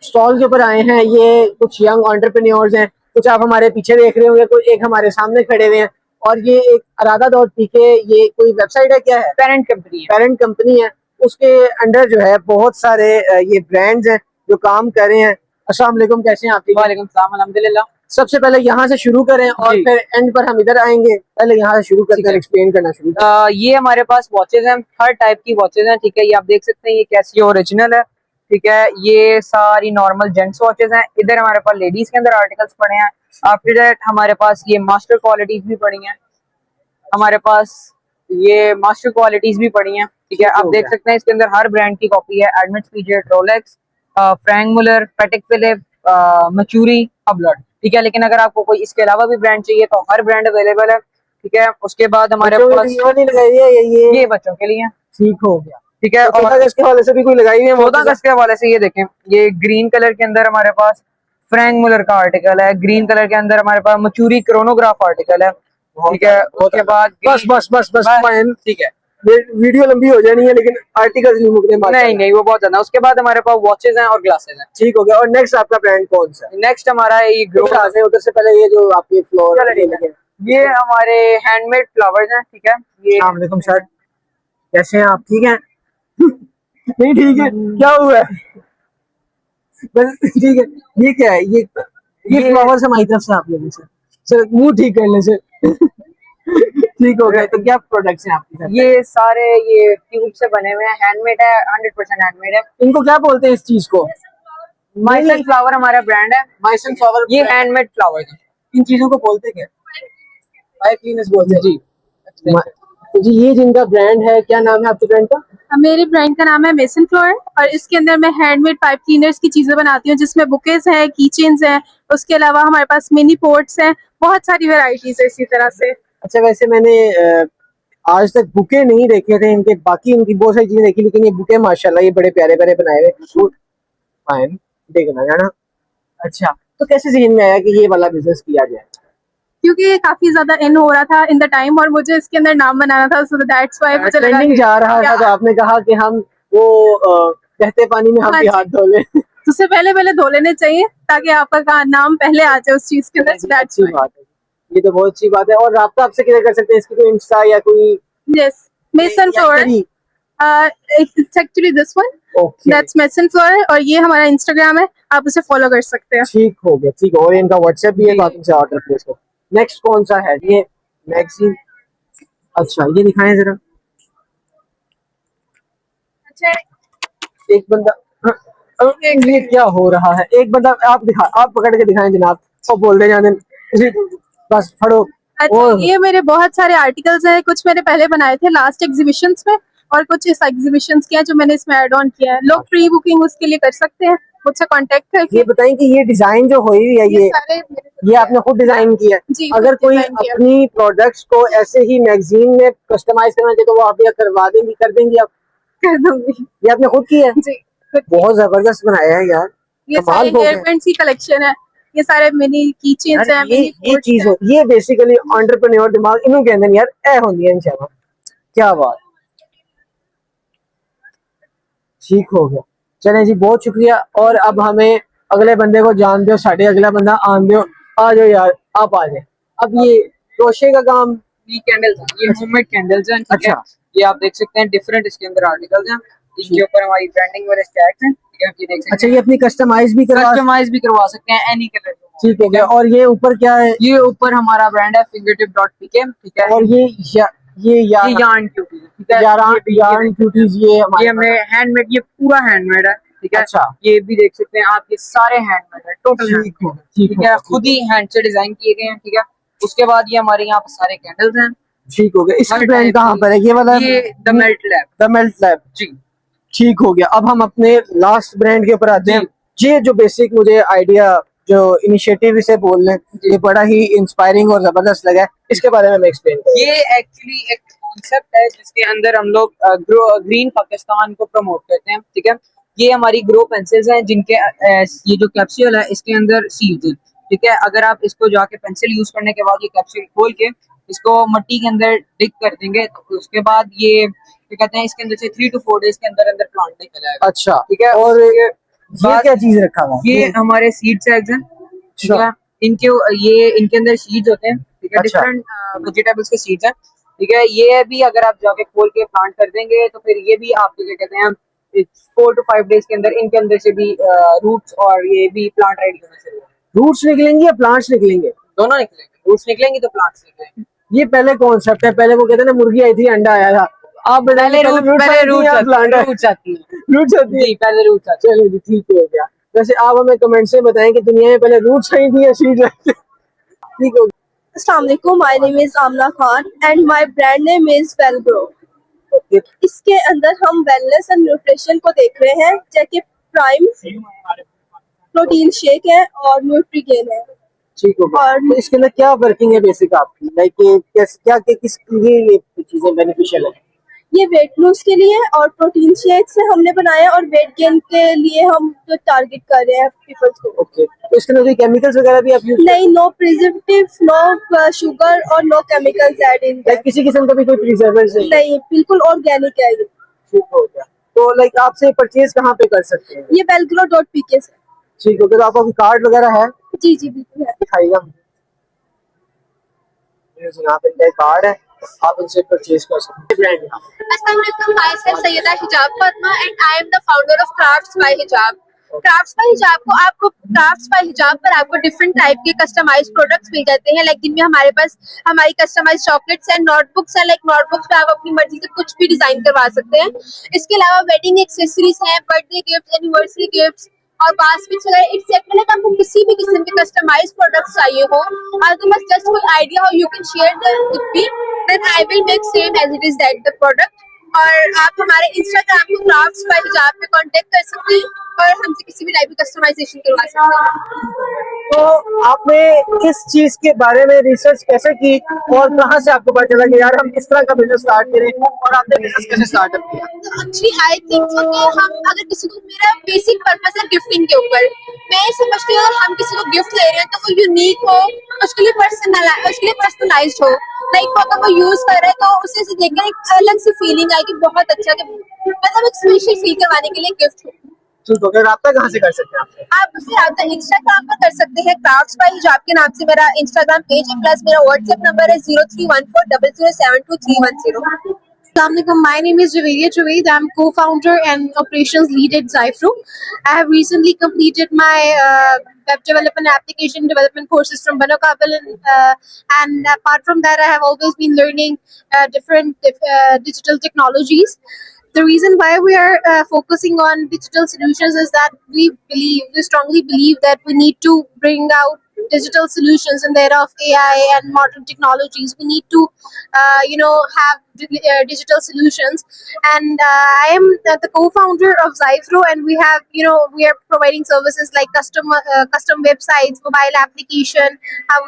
स्टॉल के ऊपर आए हैं, ये कुछ यंग एंटरप्रेन्योर्स हैं, कुछ आप हमारे पीछे देख रहे होंगे, कोई एक हमारे सामने खड़े हुए हैं, और ये एक अरादा.pk, ये कोई वेबसाइट है क्या है? पेरेंट कंपनी है। पेरेंट कंपनी है, उसके अंडर जो है बहुत सारे ये ब्रांड्स हैं जो काम कर रहे हैं। अस्सलाम वालेकुम, कैसे हैं आप? वालेकुम सलाम, अल्हम्दुलिल्लाह। सबसे पहले यहाँ से शुरू करें और फिर एंड पर हम इधर आएंगे। पहले यहाँ से शुरू करते हैं, एक्सप्लेन करना शुरू करें। ये हमारे पास वॉचेज हैं, हर टाइप की वॉचेज हैं, ठीक है। ये आप देख सकते हैं, ये कैसियो ओरिजिनल है, ठीक है। ये सारी नॉर्मल जेंट्स वॉचेज हैं। इधर हमारे पास लेडीज के अंदर आर्टिकल्स पड़े हैं। आफ्टर दैट हमारे पास ये मास्टर क्वालिटीज भी पड़ी हैं, हमारे पास ये मास्टर क्वालिटीज भी पड़ी हैं, ठीक है। आप देख सकते हैं इसके अंदर हर ब्रांड की कॉपी है। एडमिट पीजेट, रोलेक्स, फ्रैंक मुलर, पैटेक फिलिप, मचूरी, हबलट, ठीक है। लेकिन अगर आपको कोई इसके अलावा भी ब्रांड चाहिए तो हर ब्रांड अवेलेबल है, ठीक है। उसके बाद हमारे पास ये बच्चों के लिए ठीक हो गया, ठीक है। और 14 अगस्त के हवाले से भी कोई लगाई हुई है? 14 अगस्त के हवाले से ये देखें, ये ग्रीन कलर के अंदर हमारे पास फ्रैंक मुलर का आर्टिकल है, ग्रीन कलर के अंदर हमारे पास मचूरी क्रोनोग्राफ आर्टिकल है, ठीक है। उसके बाद बस फाइन, ठीक है, वीडियो लंबी हो जानी है लेकिन आर्टिकल्स नहीं मुकने नहीं नहीं वो बहुत ज्यादा। उसके बाद हमारे पास वॉचेज हैं और ग्लासेस हैं। ठीक हो गया। और नेक्स्ट आपका ब्रांड कौन सा है? नेक्स्ट हमारा ये ग्रो, उधर से पहले ये जो आपके फ्लोर ये हमारे हैंडमेड फ्लावर्स हैं, ठीक है। ये अस्सलाम वालेकुम सर, कैसे हैं आप? ठीक है? नहीं ठीक है, क्या हुआ है? बस ठीक है। ये क्या है? ये फ्लावर्स हमारी तरफ से आप लोगों से सर, मुंह ठीक कर ले सर। ठीक हो गया। तो क्या प्रोडक्ट्स हैं आपके साथ? ये सारे ये ट्यूब से बने हुए हैं, हैंडमेड है, 100% हैंडमेड है। इनको क्या बोलते हैं इस चीज को? माइसन फ्लावर हमारा ब्रांड है। माइसन फ्लावर, ये हैंडमेड फ्लावर्स हैं। इन चीजों को बोलते क्या? पाइप क्लीनर्स बोलते हैं जी। तो जी ये जिनका ब्रांड है, क्या नाम है आपके ब्रांड का? मेरे ब्रांड का नाम है मेसन फ्लोर और इसके अंदर मैं हैंडमेड पाइप क्लीनर्स की चीजें बनाती हूँ, जिसमें बुकेज हैं, की चेन्स हैं, उसके अलावा हमारे पास मिनी पोर्ट्स हैं, बहुत सारी वैरायटीज है इसी तरह से। अच्छा, वैसे मैंने आज तक बुके नहीं देखे थे इनके, बाकी इनकी बहुत सारी चीजें देखी, लेकिन ये बुके माशाल्लाह ये बड़े प्यारे प्यारे बनाए हुए। फाइन, देखना है ना। अच्छा, तो कैसे जहन में आया कि ये वाला बिजनेस किया जाए? क्योंकि ये काफी ज्यादा इन हो रहा था इन द टाइम और मुझे इसके अंदर नाम बनाना था, सो दैट्स व्हाई मुझे लगा ट्रेंडिंग कि जा रहा था, तो आपने कहा कि हम वो बहते पानी में हम भी हाथ धो लें। उससे पहले धो लेने चाहिए ताकि आपका नाम पहले आ जाए उस चीज के अंदर। दैट्स अच्छी बात है, ये तो बहुत अच्छी बात है। और राब्ता आपसे किधर कर सकते हैं? इसकी कोई इंस्टा या कोई? Yes, mason floor, it's actually this one, that's mason floor, और ये हमारा इंस्टाग्राम है, आप उसे फॉलो कर सकते हैं। ठीक हो गया, ठीक है। और इनका व्हाट्सएप भी है, तो आप इनसे ऑर्डर प्लेस करो। नेक्स्ट कौन सा है? ये मैगजीन। अच्छा, ये दिखाएं जरा। अच्छा, एक बंदा, ये क्या हो रहा है? एक बंदा आप पकड़ के दिखाएं जनाब, और बोल दे जाने जी, बस फड़ो। अच्छा, ये मेरे बहुत सारे आर्टिकल्स हैं, कुछ मैंने पहले बनाए थे लास्ट एग्जीबिशंस में और कुछ इस एग्जीबिशंस के हैं जो मैंने इसमें ऐड ऑन किया है। लोग प्री बुकिंग उसके लिए कर सकते हैं, मुझसे कांटेक्ट करके। ये बताएं कि ये डिजाइन जो हुई है, ये आपने खुद डिजाइन किया है? जी, अगर कोई डिजाइन किया। अपनी प्रोडक्ट्स को ऐसे ही मैगजीन में कस्टमाइज करना चाहे तो वो आप ये करवा देंगी, कर देंगी आप? कर दूंगी। ये आपने खुद किया है? जी, बहुत जबरदस्त बनाया है यार, ये कमाल सारे हो गया। हेयर बैंड्स की कलेक्शन है, ये सारे मिनी की चेन्स हैं, अरे मिनी ये चीज हो, ये बेसिकली एंटरप्रेन्योर दिमाग इन्हों के अंदर यार ए होंदी है इंशाल्लाह। क्या बात, ठीक हो गया। चलें जी, बहुत शुक्रिया। और अब हमें अगले बंदे को जान दो, साढ़े अगला बंदा आन दो। आ जाओ यार, आप आ जाए। अब ये क्रोशे का काम, ये कैंडल्स हैं, ये होममेड कैंडल्स हैं, ठीक है। अच्छा। ये आप देख सकते हैं, डिफरेंट इसके अंदर आर्टिकल्स हैं, इसके ऊपर हमारी ब्रांडिंग वाले टैग्स हैं, ठीक है। ये देख सकते अच्छा, हैं, ये अपनी कस्टमाइज भी करवा? कस्टमाइज भी करवा सकते हैं एनी कलर। ठीक हो गया। और ये ऊपर क्या है? ये ऊपर हमारा ब्रांड है fingertip.pk, ठीक है। और ये यार्न क्यूटी, ठीक है। यार्न क्यूटीज, ये हमने हैंडमेड, ये पूरा हैंडमेड है, ठीक है। अच्छा। ये भी देख सकते हैं आप, ये सारे हैंडमेड है, टोटल हैंडमेड, ठीक है, खुद ही हैंड से डिजाइन किए गए हैं, ठीक है। उसके बाद ये हमारे यहाँ पे सारे कैंडल्स हैं। ठीक हो गया। इसका ब्रांड कहाँ पर है? ये वाला, ये the Melt Lab, the Melt Lab ji. ठीक हो गया। अब हम अपने लास्ट ब्रांड के ऊपर आते हैं। ये जो बेसिक मुझे आइडिया, जो इनिशिएटिव इसे बोल रहे हैं, ये बड़ा ही इंस्पायरिंग और जबरदस्त लगा है। इसके बारे में मैं एक्सप्लेन करूँ। ये एक्चुअली एक कॉन्सेप्ट है जिसके अंदर हम लोग ग्रीन पाकिस्तान को प्रमोट करते हैं, ठीक है। ये हमारी ग्रो पेंसिल्स हैं, जिनके ये जो कैप्सूल है इसके अंदर सीड्स हैं, ठीक है। अगर आप इसको जाके पेंसिल यूज करने के बाद ये कैप्सूल खोल के इसको मिट्टी के अंदर डिग कर देंगे, तो उसके बाद ये कहते हैं इसके अंदर से 3 to 4 डेज के अंदर अंदर प्लांट निकल आएगा। अच्छा, ठीक है। और ये क्या चीज रखा हुआ? ये हमारे सीड सैग्स हैं, ठीक है। इनके अंदर सीड्स होते हैं, ठीक है। अच्छा। डिफरेंट वेजिटेबल्स के सीड्स हैं, ठीक है। ये भी अगर आप जाके खोल के प्लांट कर देंगे तो फिर ये भी आपको क्या कहते हैं 4 to 5 डेज के अंदर इनके अंदर से भी रूट्स और ये भी प्लांट रेडी होने शुरू होंगे। रूट्स निकलेंगे या प्लांट्स निकलेंगे? दोनों निकलेंगे, रूट्स निकलेंगे तो प्लांट्स निकलेंगे। ये पहले कॉन्सेप्ट है। पहले वो कहते हैं ना, मुर्गी आई थी, अंडा आया था। आप पहले रूट्स आती है, प्लांट रूट्स आती है, रूट्स आती है। जी, पहले रूट्स आती है। चलो जी, ठीक हो गया। वैसे आप हमें कमेंट से बताएं कि दुनिया में पहले रूट्स आई थी या सीड्स आई थी? ठीक हो गया। Assalamualaikum, my name is Amna Khan and my brand name is Wellgrow। इसके अंदर हम वेलनेस एंड न्यूट्रिशन को देख रहे हैं, जैसे प्राइम प्रोटीन शेक है और न्यूट्रीगेन है। ठीक होगा। और तो इसके अंदर क्या वर्किंग है बेसिक आपकी, लाइक क्या किस लिए ये चीजें बेनिफिशियल है? ये वेट लूज के लिए और प्रोटीन शेक से हमने बनाया और वेट गेन के लिए हम जो टारगेट कर रहे हैं पीपल्स को। ओके, तो इसके अंदर कोई केमिकल्स वगैरह भी आप यूज नहीं, नो प्रिजर्वेटिव, नो शुगर और no chemicals add in. Like किसी किस्म का भी कोई प्रिजर्वेटिव नहीं, बिल्कुल ऑर्गेनिक है ये। ठीक हो गया। तो लाइक आपसे परचेज कहाँ पे कर सकते हैं? ये velcro.pk से। ठीक हो गया। तो आपका कोई कार्ड वगैरह है? जी जी बिल्कुल है। दिखाइएगा। यहाँ पे इनका कार्ड है, आप इनसे परचेज कर सकते हैं। Brand Assalamualaikum, myself Sayyida Hijab Fatma and I am the founder of Crafts by Hijab. Crafts by Hijab को आपको Crafts by Hijab पर आपको डिफरेंट टाइप के कस्टमाइज प्रोडक्ट्स मिल जाते हैं। लाइक जिनमें हमारे पास हमारी कस्टमाइज चॉकलेट्स एंड नोटबुक्स हैं। लाइक नोटबुक्स पे आप अपनी मर्जी से कुछ भी डिजाइन करवा सकते हैं। इसके अलावा वेडिंग एक्सेसरीज हैं, बर्थडे गिफ्ट, एनिवर्सरी गिफ्ट और बास्केट्स वगैरह एक्सेप्ट। लाइक आपको किसी भी किस्म के कस्टमाइज प्रोडक्ट्स चाहिए हो, अगर तुम्हें जस्ट कोई आइडिया हो, you can share that with me, then I will make same as it is that the product. और आप हमारे इंस्टाग्राम को क्राफ्ट्स बाय हिजाब पे कांटेक्ट कर सकते हैं और हमसे किसी भी टाइप की कस्टमाइजेशन करवा सकते हैं। तो आपने इस चीज के बारे में रिसर्च कैसे की और कहाँ से आपको पता चला कि यार हम इस तरह का बिजनेस स्टार्ट करें, और आपने बिजनेस कैसे स्टार्ट किया? एक्चुअली आई थिंक सो कि हम अगर किसी को, मेरा बेसिक पर्पस है गिफ्टिंग के ऊपर। मैं समझती हूँ अगर हम किसी को गिफ्ट दे रहे हैं तो वो यूनिक हो, उसके लिए पर्सनलाइज्ड हो। लाइक वो अगर वो यूज कर रहा है तो उसे से देखकर एक अलग सी फीलिंग आए कि बहुत अच्छा, कि मतलब एक स्पेशल फील करवाने के लिए गिफ्ट हो। ठीक हो गया। राब्ता कहाँ से कर सकते हैं आपसे? आप मुझसे रब्ता इंस्टाग्राम पर कर सकते हैं। क्राफ्ट्स बाय हिजाब के नाम से मेरा इंस्टाग्राम पेज है, प्लस मेरा व्हाट्सएप नंबर है 031400722310। Assalamualaikum. My name is Javeria Javed. I'm co-founder and operations lead at Zyfro. I have recently completed my web development application development courses from Bano Kabil, and apart from that, I have always been learning different digital technologies. The reason why we are focusing on digital solutions is that we strongly believe that we need to bring out digital solutions in the era of AI and modern technologies. We need to, have digital solutions. And I am the co-founder of Zyfro, and we have, we are providing services like custom websites, mobile application.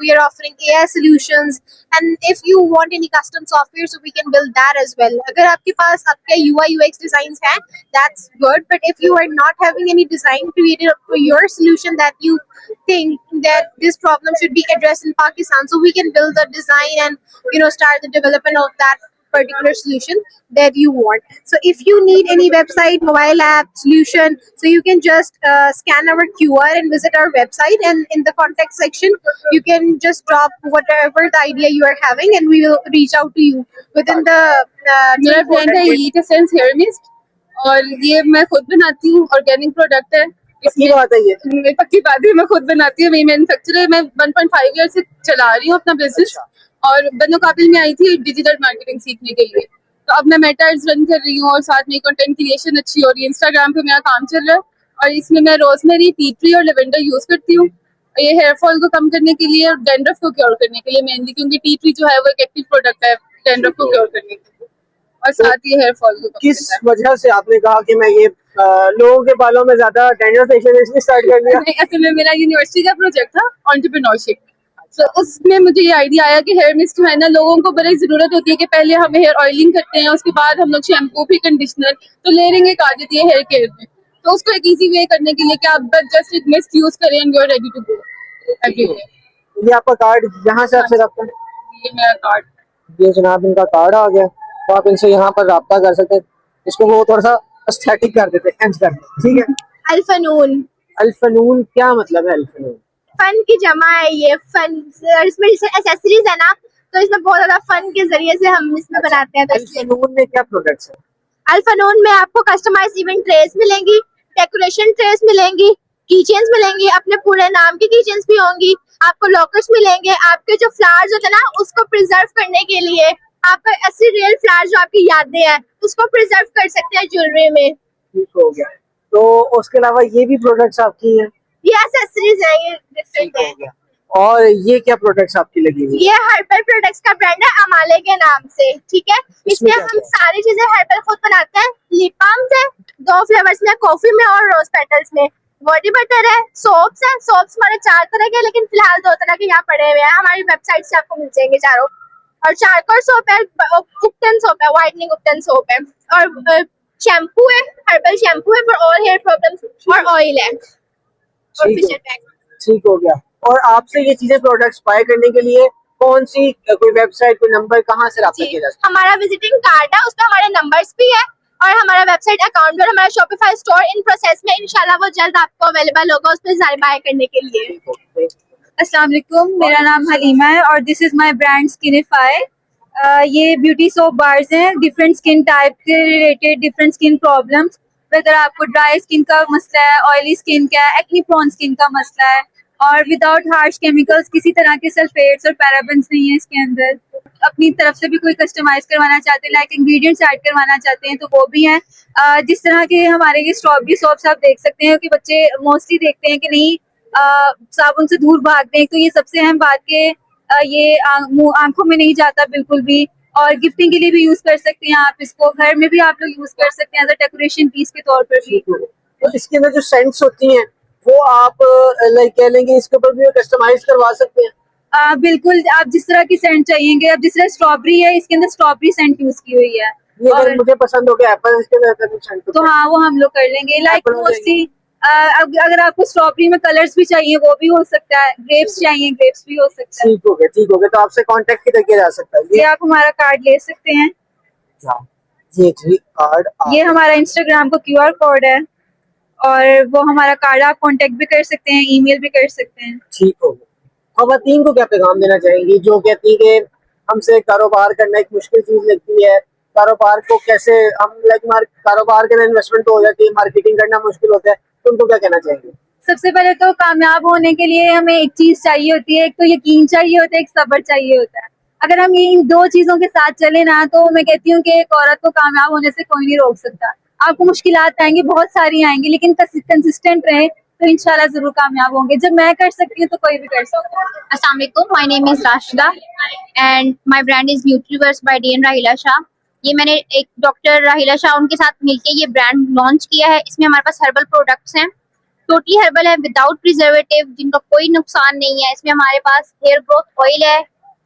We are offering AI solutions, and if you want any custom software, so we can build that as well. अगर आपके पास आपके UI UX designs हैं, that's good. But if you are not having any design created for your solution that you think that this problem should be addressed in Pakistan, so we can build the design and start the development of that particular solution that you want. So if you need any website, mobile app solution, so you can just scan our QR and visit our website, and in the contact section you can just drop whatever the idea you are having, and we will reach out to you within the मेरा brand है elite essence hair mist और ये मैं खुद बनाती हूँ। Organic product है। पक्की बात है ये? पक्की बात है, मैं खुद बनाती हूँ। मेरी मैन्युफैक्चरर, मैं 1.5 ईयर से चला रही हूँ अपना बिजनेस। और बनो काबिल में आई थी डिजिटल मार्केटिंग सीखने के लिए, तो अब मैं मेटा एड्स रन कर रही हूँ और साथ में कंटेंट क्रिएशन अच्छी हो रही है। इंस्टाग्राम पे मेरा काम चल रहा है और इसमें मैं रोजमेरी, टी ट्री और लेवेंडर यूज करती हूँ। ये हेयर फॉल को कम करने के लिए और डैंड्रफ को क्योर करने के लिए मेनली, क्योंकि टी ट्री जो है वो एक एक्टिव प्रोडक्ट है डैंड्रफ को क्योर करने के लिए, और साथ ही हेयर फॉल को कम किस करता है। वजह से आपने कहा कि मैं ये लोगों के बालों में ज्यादा डैंड्रफ फेशियल इसलिए स्टार्ट कर दिया? नहीं, असल में मेरा यूनिवर्सिटी का प्रोजेक्ट था एंटरप्रेन्योरशिप, तो उसमें मुझे ये आइडिया आया कि हेयर मिस्ट जो है ना, लोगों को बड़ी जरूरत होती है कि पहले हम हेयर ऑयलिंग करते हैं, उसके बाद हम लोग शैम्पू फिर कंडीशनर, तो लेयरिंग एक आ जाती है हेयर केयर में। तो उसको एक इजी वे करने के लिए कि आप बस जस्ट एक मिस्ट यूज करें and you are ready to go everywhere. ये आपका कार्ड, यहाँ से आपसे रब्ता? ये मेरा कार्ड, ये जनाब इनका कार्ड आ गया, तो आप इनसे यहाँ पर रब्ता कर सकते हैं। इसको वो थोड़ा सा एस्थेटिक कर देते हैं, कर देते, ठीक है? अल्फनून। अल्फनून क्या मतलब है? अल्फनून फन की जमा है ये। फन, इसमें जैसे एक्सेसरीज है ना, तो इसमें बहुत ज्यादा फन के जरिए से हम इसमें बनाते हैं। तो अल्फनून में क्या प्रोडक्ट्स हैं? अल्फनून में आपको कस्टमाइज इवेंट ट्रेस मिलेंगी, डेकोरेशन ट्रेस मिलेंगी, कीचेन्स मिलेंगी, अपने पूरे नाम की कीचेन्स भी होंगी, आपको लॉकर्स मिलेंगे। आपके जो फ्लावर्स होते हैं ना, उसको प्रिजर्व करने के लिए आपका असली रियल फ्लावर जो आपकी यादें हैं उसको प्रिजर्व कर सकते हैं ज्वेलरी में। ठीक हो गया। तो उसके अलावा ये भी प्रोडक्ट्स आपकी हैं? ये एक्सेसरीज हैं, ये डिफरेंट है। और ये क्या प्रोडक्ट्स आपकी लगी हुई? ये हर्बल प्रोडक्ट्स का ब्रांड है अमाले के नाम से, ठीक है? इसमें हम सारी चीजें हर्बल खुद बनाते हैं। लिप बाम्स है 2 फ्लेवर्स में, कॉफी में और रोज पेटल्स में। बॉडी बटर है, सोप्स है। सोप्स हमारे 4 तरह के, लेकिन फिलहाल 2 तरह के यहाँ पड़े हुए हैं। हमारी वेबसाइट से आपको मिल जाएंगे चारों। और चारकोल सोप है, उपटन सोप है, व्हाइटनिंग उपटन सोप है, और शैम्पू है, हर्बल शैम्पू है फॉर ऑल हेयर प्रॉब्लम्स, और ऑयल है, और फिशर पैक। ठीक हो गया। और आपसे ये चीजें प्रोडक्ट्स बाय करने के लिए कौन सी कोई वेबसाइट, कोई नंबर, कहाँ से रब्ता किया जा सकता हमारा विजिटिंग कार्ड है, उसमें हमारे नंबर्स भी है, और हमारा वेबसाइट अकाउंट और हमारा शॉपिफाई स्टोर इन प्रोसेस में, इंशाल्लाह वो जल्द आपको अवेलेबल होगा उस पर बाय करने के लिए। है? अस्सलाम वालेकुम, मेरा नाम हलीमा है और this is my brand Skinify. ये ब्यूटी सोप बार्स हैं डिफरेंट स्किन टाइप के related, different skin problems, whether आपको ड्राई स्किन का मसला है, ऑयली स्किन का है, एक्नी प्रोन स्किन का मसला है, और विदाउट हार्श केमिकल्स, किसी तरह के सल्फेट्स और पैराबेन्स नहीं है इसके अंदर। अपनी तरफ से भी कोई कस्टमाइज करवाना चाहते हैं, लाइक इंग्रेडिएंट्स ऐड करवाना चाहते हैं तो वो भी हैं। जिस तरह के हमारे ये स्ट्रॉबेरी सोप्स आप देख सकते हैं कि बच्चे मोस्टली देखते हैं कि नहीं साबुन से दूर भागते हैं, तो ये सबसे अहम बात के ये आंखों में नहीं जाता बिल्कुल भी, और गिफ्टिंग के लिए भी यूज कर सकते हैं आप इसको, घर में भी आप लोग यूज कर सकते हैं एज अ डेकोरेशन पीस के तौर पर भी। तो इसके अंदर जो सेंट्स होती हैं वो आप लाइक कह लेंगे इसके ऊपर भी कस्टमाइज करवा सकते हैं? बिल्कुल, आप जिस तरह की सेंट चाहिएंगे, अब जिस तरह स्ट्रॉबेरी है इसके अंदर स्ट्रॉबेरी सेंट यूज की हुई है, ये और अगर मुझे पसंद हो गया एप्पल इसके अंदर सेंट तो हाँ वो हम लोग कर लेंगे। लाइक Apple हो मोस्टली अगर आपको स्ट्रॉबेरी में कलर्स भी चाहिए वो भी हो सकता है, ग्रेप्स चाहिए ग्रेप्स भी हो सकता है। ठीक हो गया, ठीक हो गया। तो आपसे कांटेक्ट किधर किया जा सकता है? ये आप हमारा कार्ड ले सकते हैं, ये जी कार्ड, ये हमारा इंस्टाग्राम का QR कोड है, और वो हमारा कार्ड आप कांटेक्ट भी कर सकते हैं, ईमेल भी कर सकते हैं। ठीक हो गया। खवातीन को क्या पैगाम देना चाहेंगी जो कहती है कि हमसे कारोबार करना एक मुश्किल चीज लगती है, कारोबार को कैसे हम कारोबार के अंदर इन्वेस्टमेंट हो जाती है, मार्केटिंग करना मुश्किल होता है, तो उनको क्या कहना चाहेंगे? सबसे पहले तो कामयाब होने के लिए हमें एक चीज चाहिए होती है, एक तो यकीन चाहिए होता है, एक सब्र चाहिए होता है। अगर हम इन दो चीजों के साथ चले ना, तो मैं कहती हूँ कि एक औरत को कामयाब होने से कोई नहीं रोक सकता। आपको मुश्किलात आएंगी, बहुत सारी आएंगी, लेकिन कंसिस्टेंट रहे तो इंशाल्लाह जरूर कामयाब होंगे। जब मैं कर सकती हूँ तो कोई भी कर सकता है। अस्सलाम वालेकुम, my name is Rashida and my brand is Nutriverse by DN Rahila Shah. ये मैंने एक डॉक्टर राहिला शाह उनके साथ मिलके ये ब्रांड लॉन्च किया है। इसमें हमारे पास हर्बल प्रोडक्ट्स हैं, टोटली हर्बल है, विदाउट प्रिजर्वेटिव, जिनका कोई नुकसान नहीं है। इसमें हमारे पास हेयर ग्रोथ ऑयल है,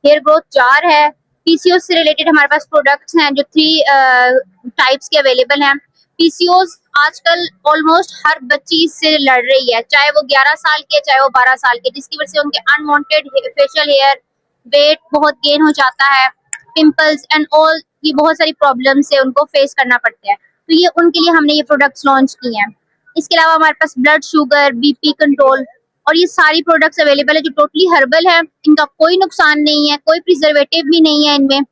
हेयर ग्रोथ जार है, पीसीओएस से रिलेटेड हमारे पास प्रोडक्ट्स हैं जो 3 टाइप्स के अवेलेबल हैं। पीसीओएस आजकल ऑलमोस्ट हर बच्ची इससे लड़ रही है, चाहे वो 11 साल की है चाहे वो 12 साल की, जिसकी वजह से उनके अनवांटेड फेशियल हेयर, वेट बहुत गेन हो जाता है, पिंपल्स एंड ऑल, ये बहुत सारी प्रॉब्लम से उनको फेस करना पड़ता है। तो ये उनके लिए हमने ये प्रोडक्ट्स लॉन्च किए हैं। इसके अलावा हमारे पास ब्लड शुगर, बीपी कंट्रोल, और ये सारी प्रोडक्ट्स अवेलेबल है जो टोटली हर्बल है, इनका कोई नुकसान नहीं है, कोई प्रिजर्वेटिव भी नहीं है इनमें।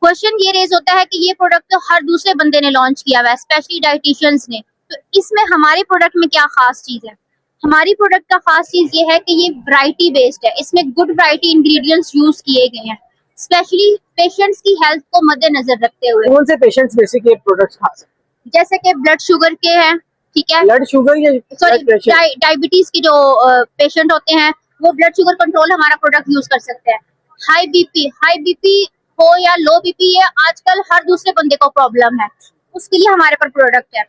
क्वेश्चन ये रेज होता है कि ये प्रोडक्ट तो हर दूसरे बंदे ने लॉन्च किया हुआ है, स्पेशली डाइटिशियंस ने, तो इसमें हमारे प्रोडक्ट में क्या खास चीज है? हमारी प्रोडक्ट का खास चीज ये है कि ये वैरायटी बेस्ड है, इसमें गुड वैरायटी इंग्रेडिएंट्स यूज किए गए हैं, स्पेशली पेशेंट्स की हेल्थ को मद्देनजर रखते हुए। कौन से पेशेंट्स बेसिक ये प्रोडक्ट्स खा सकते हैं? जैसे कि ब्लड शुगर के हैं, ठीक है, ब्लड शुगर या सॉरी डायबिटीज के जो पेशेंट होते हैं वो ब्लड शुगर कंट्रोल हमारा प्रोडक्ट यूज कर सकते हैं। हाई बीपी हो या लो बीपी, ये आजकल हर दूसरे बंदे को प्रॉब्लम है, उसके लिए हमारे पर प्रोडक्ट है।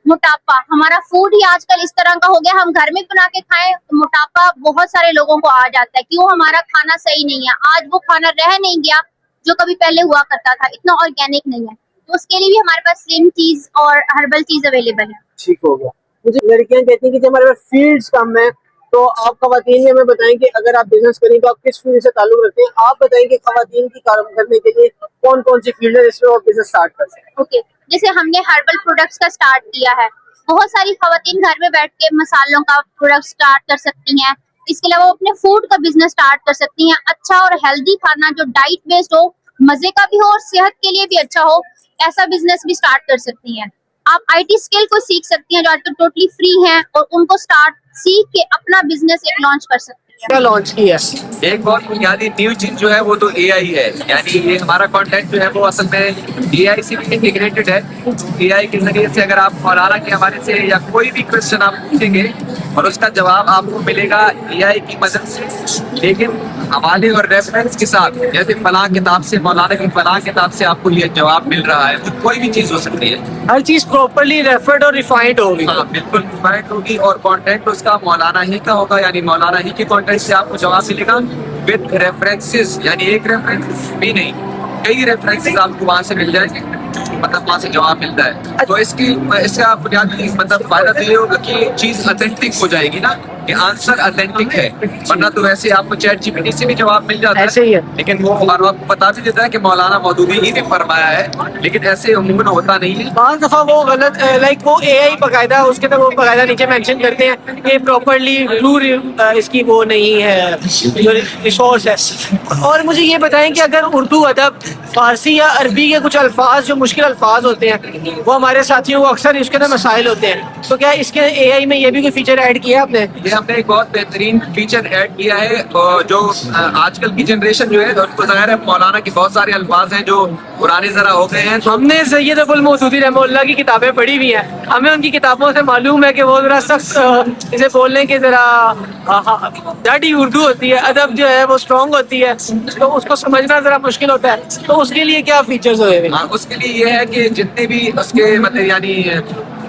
मोटापा, हमारा फूड ही आजकल इस तरह का हो गया, हम घर में बना के खाएं तो मोटापा बहुत सारे लोगों को आ जाता है, क्यों? हमारा खाना सही नहीं है, आज वो खाना रह नहीं गया जो कभी पहले हुआ करता था, इतना ऑर्गेनिक नहीं है, तो उसके लिए भी हमारे पास स्लिम चीज और हर्बल चीज अवेलेबल है। ठीक हो गया। मुझे लड़कियां कहती हैं कि जब हमारे पास फील्ड्स कम है, तो आप खवातीन में हमें बताएं कि अगर आप बिजनेस करें तो आप किस फील्ड से ताल्लुक रखते हैं? आप बताएं कि खवातीन की काम करने के लिए कौन कौन सी फील्ड है जिसमें आप बिजनेस स्टार्ट कर सकते हैं? ओके, जैसे हमने हर्बल प्रोडक्ट्स का स्टार्ट किया है, बहुत सारी खवातीन घर में बैठ के मसालों का प्रोडक्ट स्टार्ट कर सकती हैं। इसके अलावा वो अपने फूड का बिजनेस स्टार्ट कर सकती हैं, अच्छा और हेल्दी खाना जो डाइट बेस्ड हो, मजे का भी हो और सेहत के लिए भी अच्छा हो, ऐसा बिजनेस भी स्टार्ट कर सकती हैं। आप आईटी स्किल को सीख सकती हैं जो आजकल टोटली फ्री हैं, और उनको सीख के अपना बिजनेस एक लॉन्च कर सकती हैं। क्या लॉन्च किया? एक बहुत बुनियादी न्यू चीज जो है वो तो एआई है, यानी ये हमारा कंटेंट जो है वो असल में एआई से भी इंटीग्रेटेड है। एआई के जरिए से अगर आप मौलाना के हवाले से या कोई भी क्वेश्चन आप पूछेंगे और उसका जवाब आपको मिलेगा एआई की मदद से, लेकिन हवाले और रेफरेंस के साथ, जैसे फलां किताब से, मौलाना की फलां किताब से आपको ये जवाब मिल रहा है, तो कोई भी चीज हो सकती है, हर चीज प्रॉपर्ली रेफर्ड और रिफाइंड होगी। हाँ बिल्कुल रिफाइंड होगी, और कंटेंट उसका मौलाना ही का होगा, यानी मौलाना ही के कंटेंट से आपको जवाब मिलेगा। विद रेफरेंसेस, यानी एक रेफरेंस भी नहीं, कई रेफरेंसेस आपको वहां से मिल जाएंगे, मतलब वहां से जवाब मिलता है। तो इससे आप बुनियादी मतलब फायदा तो ये होगा कि चीज ऑथेंटिक हो जाएगी ना, कि आंसर ऑथेंटिक है, वरना तो वैसे आपको चैट जीपीटी से भी जवाब मिल जाता ऐसे ही है। लेकिन वो और आपको बता भी देता है कि मौलाना मौदूदी ही ने फरमाया है, लेकिन ऐसे उम्मीद होता नहीं है। बाज़ दफा वो गलत लाइक वो एआई बकायदा उसके अंदर वो बकायदा नीचे मेंशन करते हैं कि प्रॉपरली ट्रू इसकी वो नहीं है जो रिसोर्स है। और मुझे ये बताएं कि अगर उर्दू अदब फारसी या अरबी के कुछ अल्फाज जो मुश्किल अल्फाज होते हैं वो हमारे साथियों को अक्सर उसके अंदर मसाइल होते हैं, तो क्या इसके एआई में ये भी कोई फीचर ऐड किया आपने? ये हमने एक बहुत बेहतरीन फीचर ऐड किया है, और जो आजकल की जनरेशन जो है उनको ज़ाहिर है मौलाना के बहुत सारे अल्फाज हैं जो पुराने जरा हो गए हैं। हमने सैयद अबुल मौदूदी रहमतुल्लाह की किताबें पढ़ी हुई हैं, हमें उनकी किताबों से मालूम है कि वो जरा सख्त इसे बोलने के जरा डाटी उर्दू होती है, अदब जो है वो स्ट्रॉन्ग होती है, तो उसको समझना जरा मुश्किल होता है। तो उसके लिए क्या फीचर्स हुए? उसके लिए ये है कि जितने भी उसके मतलब यानी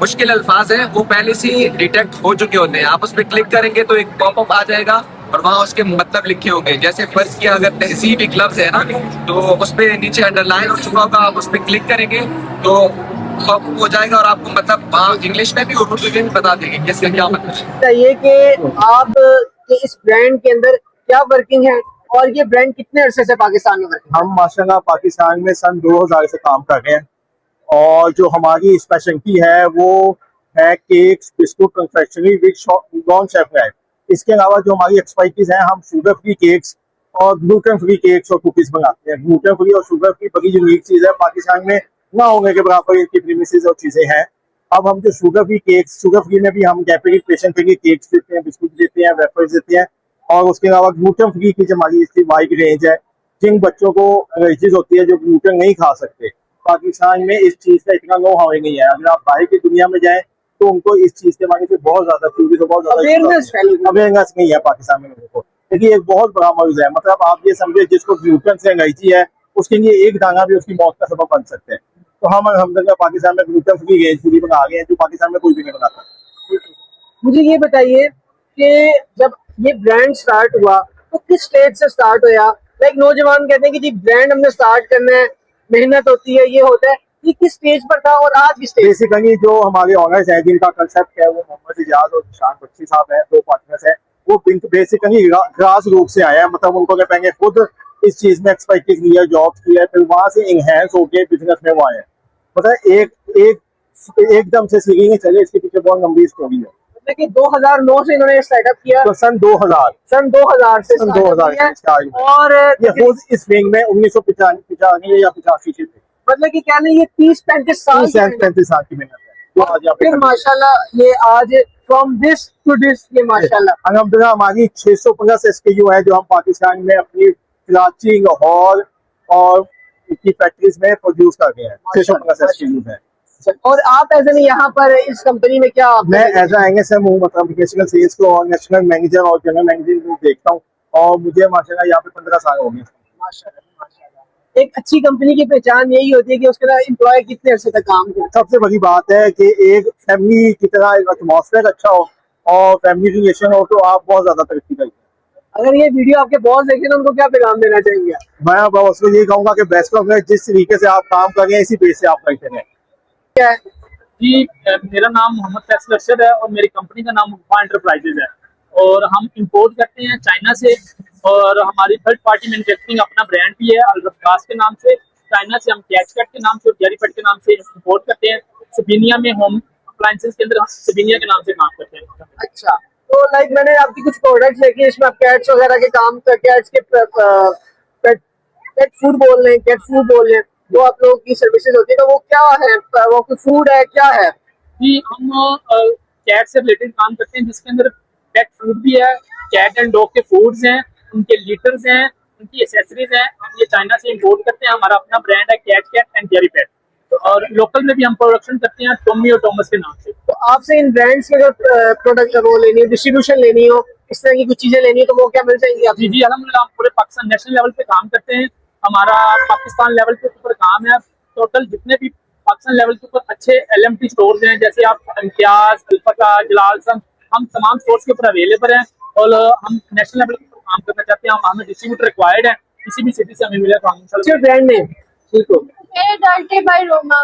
मुश्किल अल्फाज हैं वो पहले से ही डिटेक्ट हो चुके होते हैं। आप उस पर क्लिक करेंगे तो एक पॉपअप आ जाएगा और वहाँ उसके मतलब लिखे होंगे। जैसे फर्ज किया अगर तहजीब एक लफ्ज है ना, तो उस पर नीचे अंडरलाइन हो चुका होगा, आप उस पर क्लिक करेंगे तो पॉपअप हो जाएगा और आपको मतलब वहाँ इंग्लिश में भी और उर्दू में भी बता देंगे कि इसका क्या मतलब है। चाहिए कि आप के इस ब्रांड के अंदर क्या वर्किंग है और ये ब्रांड कितने अरसे से पाकिस्तान में वर्किंग? हम माशाल्लाह पाकिस्तान में सन 2000 से काम कर रहे हैं, और जो हमारी स्पेशलिटी है वो है cakes, biscuit, confectionery with non chef right. इसके अलावा जो हमारी एक्सपर्टीज है, हम शुगर फ्री केक्स और ग्लूटेन फ्री केक्स और कुकीज बनाते हैं। ग्लूटेन फ्री और शुगर फ्री बड़ी यूनिक चीज है, पाकिस्तान में ना होने के बराबर इनकी प्रीमिसेस और चीजें हैं। अब हम जो sugar free cakes, sugar free में भी हम डायबिटिक पेशेंट के लिए केक्स देते हैं, बिस्कुट देते हैं, वेफर्स देते हैं, और उसके अलावा ग्लूटेन फ्री की जो हमारी इसकी वाइड रेंज है, जिन बच्चों को एलर्जीज होती है जो ग्लूटेन नहीं खा सकते, पाकिस्तान में इस चीज का इतना नो हाउ नहीं है। अगर आप बाहर की दुनिया में जाएं तो उनको इस चीज के बारे में बहुत ज्यादा अवेयरनेस नहीं है पाकिस्तान में लोगों को। लेकिन एक बहुत बड़ा मर्ज है, मतलब आप ये समझे जिसको ग्लूटेन से एलर्जी है उसके लिए एक दाना भी उसकी मौत का सबब बन सकते हैं। तो हम अल्हम्दुलिल्लाह पाकिस्तान में ग्लूटेन फ्री रेंज पूरी बना गए हैं जो पाकिस्तान में कोई भी नहीं बनाता। मुझे ये बताइए कि जब ये ब्रांड स्टार्ट हुआ तो किस स्टेज से स्टार्ट हुआ? लाइक नौजवान कहते हैं कि जी ब्रांड हमने स्टार्ट करना है, मेहनत होती है, ये होता है, ये किस स्टेज पर था और आज किस स्टेज? बेसिकली जो हमारे ऑनर्स हैं जिनका कंसेप्ट है वो मोहम्मद इजाज और निशान बख्शी साहब हैं, दो पार्टनर्स हैं। वो बेसिकली ग्रास रूट से आया है, मतलब उनको क्या कहेंगे खुद इस चीज में एक्सपर्टीज लिया, जॉब किया है, फिर वहां से इनहेंस होके बिजनेस में वो आए हैं। मतलब एकदम से सीढ़ी नहीं चले, इसके पीछे बहुत लंबी स्टोरी है। मतलब कि 2009 से इन्होंने स्टार्टअप किया, तो सन 2000 से सन 2000 स्टार्ट, और ये खुद इस विंग में 1995 या 85 से थे। मतलब कि क्या नहीं, ये 30-35 साल की मेहनत है जो आज यहाँ फिर पे माशाल्लाह ये आज फ्रॉम दिस टू दिस, ये माशाल्लाह अल्हम्दुलिल्लाह हमारी 650 SKU है जो हम पाकिस्तान में अपनी कराची, लाहौर और की फैक्ट्रीज में प्रोड्यूस कर रहे हैं। 650 SKU है। और आप एज एन यहाँ पर इस कंपनी में क्या? मैं एज NSM हूँ, मतलब नेशनल सेल्स को और नेशनल मैनेजर और जनरल मैनेजर देखता हूँ, और मुझे माशाल्लाह यहाँ पे 15 साल हो गए। माशाल्लाह माशाल्लाह। एक अच्छी कंपनी की पहचान यही होती है कि उसके अंदर एम्प्लॉय कितने अरसे तक काम करे। सबसे बड़ी बात है कि एक फैमिली की तरह एक एटमॉस्फेयर अच्छा हो और फैमिली रिलेशन हो, तो आप बहुत ज्यादा तरक्की करेंगे। अगर ये वीडियो आपके बॉस देखें तो उनको क्या पैगाम देना चाहेंगे? मैं बॉस को ये कहूंगा कि बेस्ट ऑफ लक, जिस तरीके से आप काम कर रहे हैं इसी बेस से आप करते हैं। क्या है जी, मेरा नाम मोहम्मद फैसल अरशद है और मेरी कंपनी का नाम वफा एंटरप्राइजेज है, और हम इंपोर्ट करते हैं चाइना से, और हमारी थर्ड पार्टी मैन्युफैक्चरिंग अपना ब्रांड भी है अल-रफकास के नाम से। चाइना से हम कैचकट के नाम से और गैरीपेट के नाम से इंपोर्ट करते हैं। सबिनिया में होम अप्लायंसेस के अंदर हम सबिनिया के नाम से काम करते हैं। अच्छा, तो लाइक मैंने आपकी कुछ प्रोडक्ट्स देखे, इसमें आप कैट्स वगैरह के काम, कैट्स के पेट फूड बोल रहे हैं, कैट फूड बोल रहे हैं, जो आप लोगों की सर्विसेज होती है, तो वो क्या है? वो कोई फूड है, क्या है? जी, हम कैट से रिलेटेड काम करते हैं जिसके अंदर पेट फूड भी है, कैट एंड डॉग के फूड्स हैं, उनके लीटर्स हैं, उनकी एसेसरीज हैं। हम ये चाइना से इंपोर्ट करते हैं। हमारा अपना ब्रांड है कैट एंड गैरीपेट, और लोकल में भी हम प्रोडक्शन करते हैं टॉमी और टॉमस के नाम से। तो आपसे इन ब्रांड्स के अगर प्रोडक्ट वो लेनी हो, डिस्ट्रीब्यूशन लेनी हो, इस तरह की कुछ चीजें लेनी हो, तो वो क्या मिल जाएंगी आप? जी, अल्हम्दुलिल्लाह हम पूरे पाकिस्तान नेशनल लेवल पे काम करते हैं। हमारा पाकिस्तान लेवल के ऊपर काम है। टोटल जितने भी पाकिस्तान लेवल के ऊपर अच्छे LMT स्टोर्स हैं, जैसे आप इम्तियाज, अल्फका, जलाल सन, हम तमाम स्टोर्स के ऊपर अवेलेबल हैं, और हम नेशनल लेवल के ऊपर काम करना चाहते हैं, हमें डिस्ट्रीब्यूटर रिक्वायर्ड है, किसी भी सिटी से हमें मिले तो हम इंशाल्लाह। ब्रांड नेम ठीक हो। डॉल्टे बाय रोमा।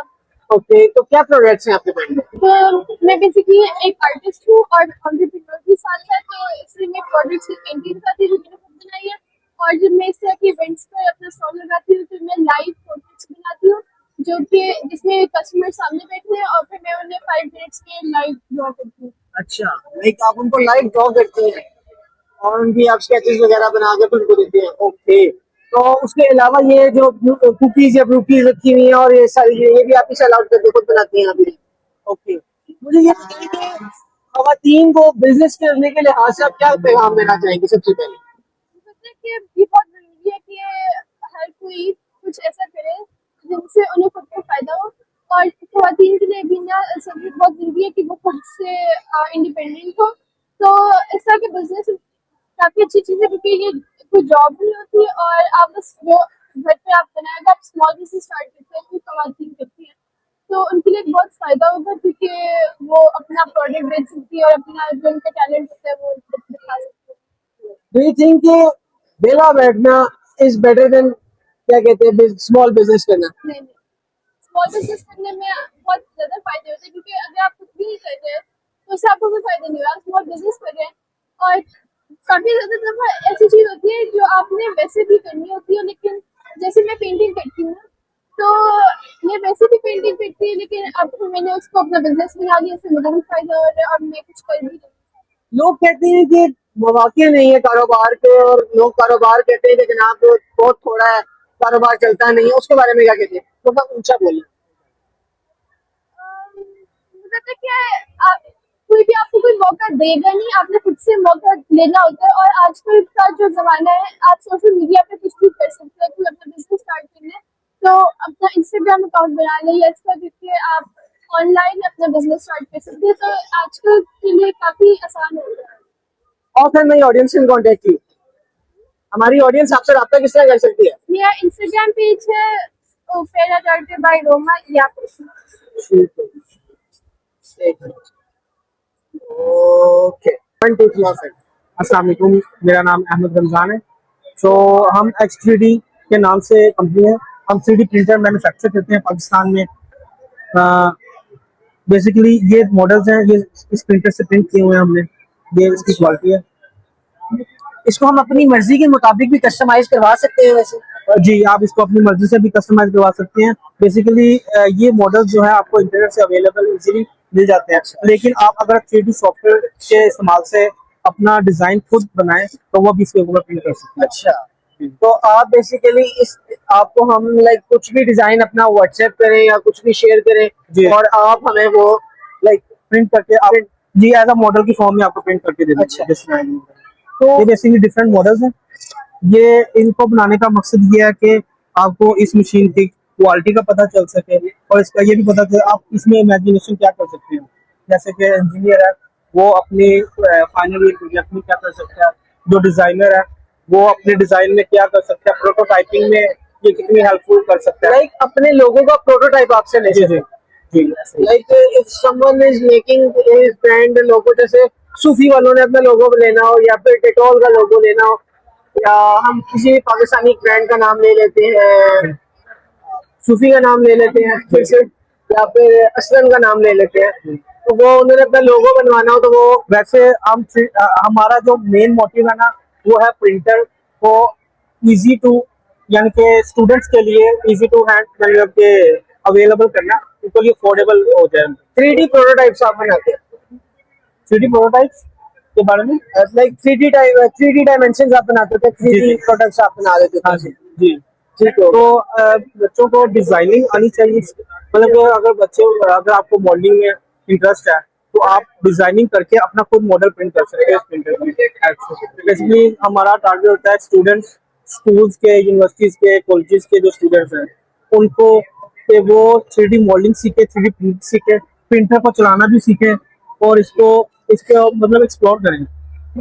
ओके, तो क्या प्रोडक्ट्स हैं आपके ब्रांड में? तो मैं बेसिकली एक आर्टिस्ट हूँ और एंटरप्रेन्योर भी साथ है, तो इसलिए मैं प्रोडक्ट्स की पेंटिंग करती हूँ जो मैंने खुद बनाई है। और जब मैं इस तरह के इवेंट्स पर अपना स्टॉल लगाती हूँ तो मैं लाइव प्रोडक्ट्स बनाती हूँ जो कि जिसमें कस्टमर सामने बैठे हैं और फिर मैं उन्हें 5 मिनट्स के लाइव ड्रॉ करती हूँ। अच्छा, लाइक आप उनको लाइव ड्रॉ करते हैं और उनकी आप स्केचेस वगैरह बना के फिर उनको देते हैं। ओके, तो उसके अलावा ये जो कुकीज या ब्रूकीज रखी हुई हैं और ये सारी ये भी आप इसे अलाउड करके खुद बनाती हैं अभी? ओके, मुझे ये बताइए कि खवातीन को बिजनेस करने के लिहाज से आप क्या पैगाम देना चाहेंगे? सबसे पहले कि ये बहुत जरूरी है कि हर कोई कुछ ऐसा करे जिनसे उन्हें खुद को फायदा हो, और खवातीन के लिए भी ना सबसे बहुत जरूरी है कि वो खुद से इंडिपेंडेंट हो। तो इस तरह के बिजनेस काफी अच्छी चीज है क्योंकि ये कोई जॉब नहीं होती और आप बस जो घर पे आप बनाएगा, आप स्मॉल बिजनेस स्टार्ट करते हैं कोई खवातीन करती है तो उनके लिए बहुत फायदा होगा क्योंकि वो अपना प्रोडक्ट बेच सकती है और अपना जो उनका टैलेंट होता है वो दिखा सकती है। डू यू थिंक कि वेला बैठना इज बेटर देन क्या कहते हैं स्मॉल बिजनेस करना? नहीं, स्मॉल बिजनेस करने में बहुत ज्यादा फायदे होते हैं क्योंकि अगर आप कुछ भी नहीं कर रहे हैं तो उससे आपको कोई फायदा नहीं होगा। स्मॉल बिजनेस कर रहे हैं और काफी ज्यादा दफा ऐसी चीज होती है जो आपने वैसे भी करनी होती है, लेकिन जैसे मैं पेंटिंग करती हूँ तो मैं वैसे भी पेंटिंग करती हूँ लेकिन अब मैंने उसको अपना बिजनेस बना लिया, इससे मुझे भी फायदा हो रहा है और मैं कुछ कर भी रही हूँ। लोग कहते हैं कि मौके नहीं है कारोबार के और लोग कारोबार कहते हैं कि जनाब बहुत थोड़ा है, कारोबार चलता नहीं है, उसके बारे में क्या कहते हैं? थोड़ा ऊंचा बोलिए। मतलब क्या है, कोई भी आपको कोई मौका देगा नहीं, आपने खुद से मौका लेना होता है। और आजकल का जो जमाना है, आप सोशल मीडिया पे कुछ भी कर सकते हैं। कोई अपना बिजनेस स्टार्ट करना है तो अपना इंस्टाग्राम अकाउंट बना लें या इसका करके आप ऑनलाइन अपना बिजनेस स्टार्ट कर सकते हैं, तो आजकल के लिए काफी आसान हो गया है। और फिर मेरी ऑडियंस से कॉन्टेक्ट की, हमारी ऑडियंस आपसे राब्ता किस तरह कर सकती है? मेरा इंस्टाग्राम पेज है ओपेरा डॉल्टे बाय रोमा या ओके। अस्सलाम वालेकुम, मेरा नाम अहमद रमजान है। तो हम X3D के नाम से कंपनी है, हम 3D प्रिंटर मैन्युफैक्चर करते हैं पाकिस्तान में। बेसिकली ये मॉडल्स हैं, ये इस प्रिंटर से प्रिंट किए हुए हैं हमने, ये इसकी क्वालिटी है। इसको हम अपनी मर्जी के मुताबिक भी कस्टमाइज करवा सकते हैं वैसे? जी, आप इसको अपनी मर्जी से भी कस्टमाइज करवा सकते हैं। बेसिकली ये मॉडल्स जो है आपको इंटरनेट से अवेलेबल इजीली मिल जाते हैं, लेकिन आप अगर 3D सॉफ्टवेयर के इस्तेमाल से अपना डिजाइन खुद बनाएं तो वो भी इसके ऊपर प्रिंट कर सकते हैं। अच्छा, तो आप बेसिकली इस आपको हम लाइक कुछ भी डिजाइन अपना व्हाट्सएप करें या कुछ भी शेयर करें और आप हमें वो लाइक प्रिंट करके आप जी एज अ मॉडल की फॉर्म में आपको प्रिंट करके दे दें। अच्छा, तो ये बेसिकली डिफरेंट मॉडल्स हैं। ये इनको बनाने का मकसद ये है कि आपको इस मशीन की क्वालिटी का पता चल सके और इसका ये भी पता चले आप इसमें इमेजिनेशन क्या कर सकते हो। जैसे कि इंजीनियर है वो अपनी फाइनल ईयर प्रोजेक्ट में क्या कर सकता है, जो डिजाइनर है वो अपने डिजाइन में क्या कर सकता है, प्रोटोटाइपिंग में ये कितनी हेल्पफुल कर सकता है। लाइक अपने लोगों का प्रोटोटाइप आपसे ले सकते हैं। Like if someone is making his brand logo, जैसे सूफी वालों ने अपना लोगो लेना हो या फिर डेटॉल का लोगो लेना हो, या हम किसी भी पाकिस्तानी ब्रांड का नाम ले लेते हैं, सूफी का नाम ले लेते हैं फिर से, या फिर असलन का नाम ले लेते हैं, तो वो उन्होंने अपना लोगो बनवाना हो तो वो वैसे हम हमारा जो मेन मोटिव है ना वो है प्रिंटर को इजी टू यानी कि स्टूडेंट्स के लिए इजी टू हैंड मतलब के अवेलेबल करना, उनको लिए अफोर्डेबल हो जाए। 3D प्रोटोटाइप्स आप बनाते हैं? 3D प्रोटोटाइप्स के बारे में लाइक 3D डायमेंशंस आप बनाते थे, 3D प्रोडक्ट्स आप बना देते थे? हाँ जी, ठीक है। तो बच्चों को डिजाइनिंग आनी चाहिए, मतलब अगर आपको मॉडलिंग में इंटरेस्ट है तो आप डिजाइनिंग करके अपना खुद मॉडल प्रिंट कर सकते हैं इस प्रिंटर में। बेसिकली हमारा टारगेट होता है स्टूडेंट्स, स्कूल्स के, यूनिवर्सिटीज के, कॉलेजेस के जो स्टूडेंट्स हैं उनको कि वो 3D मॉडलिंग सीखे, 3D प्रिंट सीखे, प्रिंटर को चलाना भी सीखे और इसको मतलब एक्सप्लोर करें।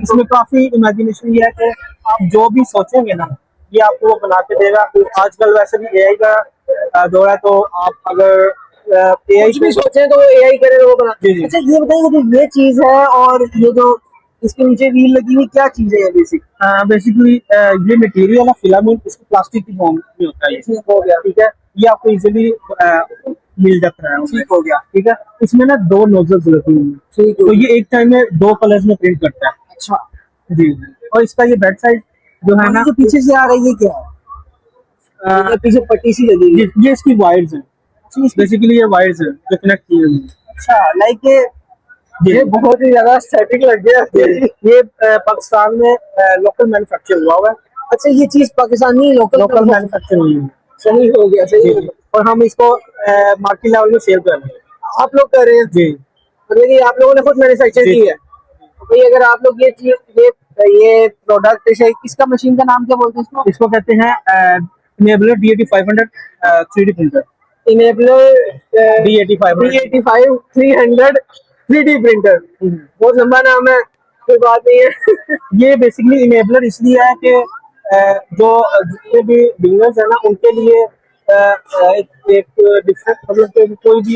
इसमें काफी इमेजिनेशन ये है कि आप जो भी सोचेंगे ना ये आपको वो बना के देगा। आजकल वैसे भी AI का दौर है, तो आप अगर AI भी सोचे तो वो AI करे तो वो बना। अच्छा, ये बताइए जो ये चीज है और ये जो इसके नीचे व्हील लगी हुई क्या चीज है ये बेसिकली ये मटेरियल है फिलामेंट, इसको प्लास्टिक की फॉर्म में होता है। ठीक हो गया। ठीक है, ये आपको इजीली मिल जाता है। ठीक हो गया। ठीक है, इसमें ना 2 नोजल्स लगी हुई हैं। ठीक तो ये एक टाइम में 2 कलर्स में प्रिंट करता है। अच्छा जी, और इसका ये बैक साइड जो है ना, जो पीछे से आ रही है क्या है? ये पीछे पट्टी सी लगी हुई है। ये इसकी वायर्स हैं। बेसिकली ये वायर्स हैं जो कनेक्ट की हुई हैं। अच्छा, लाइक ये बहुत ही ज्यादा स्टैटिक लग गया। ये पाकिस्तान में लोकल मैन्युफैक्चर हुआ है। अच्छा, ये चीज पाकिस्तानी लोकल मैन्युफैक्चर हुई है। सही हो गया, सही हो गया। और हम इसको मार्केट लेवल में सेल कर रहे हैं। आप लोग कर रहे हैं जी, मतलब कि आप लोगों ने खुद मैन्युफैक्चर की है। तो भाई अगर आप लोग ये चीज ये प्रोडक्ट इसका मशीन का नाम क्या बोलते हैं इसको कहते हैं enabler D80 500 3D printer. Enabler D85 300 3D printer. बहुत लंबा नाम है, कोई बात नहीं है। ये बेसिकली इनेबलर इसलिए है कि जो जितने भी बिगिनर्स है ना उनके लिए एक डिफरेंट मतलब कि कोई भी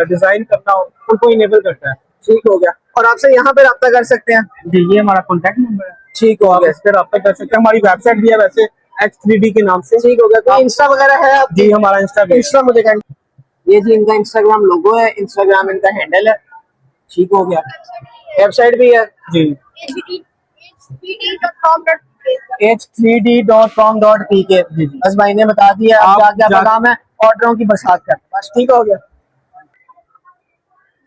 डिजाइन करना हो उनको इनेबल करता है। ठीक हो गया। और आपसे यहाँ पे रब्ता कर सकते हैं। जी, ये हमारा कॉन्टैक्ट नंबर है। ठीक हो आप गया। इस पर रब्ता कर सकते हैं। हमारी वेबसाइट भी है वैसे X3D के नाम से। ठीक हो गया। कोई इंस्टा वगैरह है आप? जी, हमारा इंस्टा मुझे ये जी इनका इंस्टाग्राम लोगो है, इंस्टाग्राम इनका हैंडल है। ठीक हो गया। वेबसाइट भी है जी, h3d.com.pk। बस भाई ने बता दिया, आप जाके आपका काम है ऑर्डरों की बरसात कर, बस। ठीक हो गया।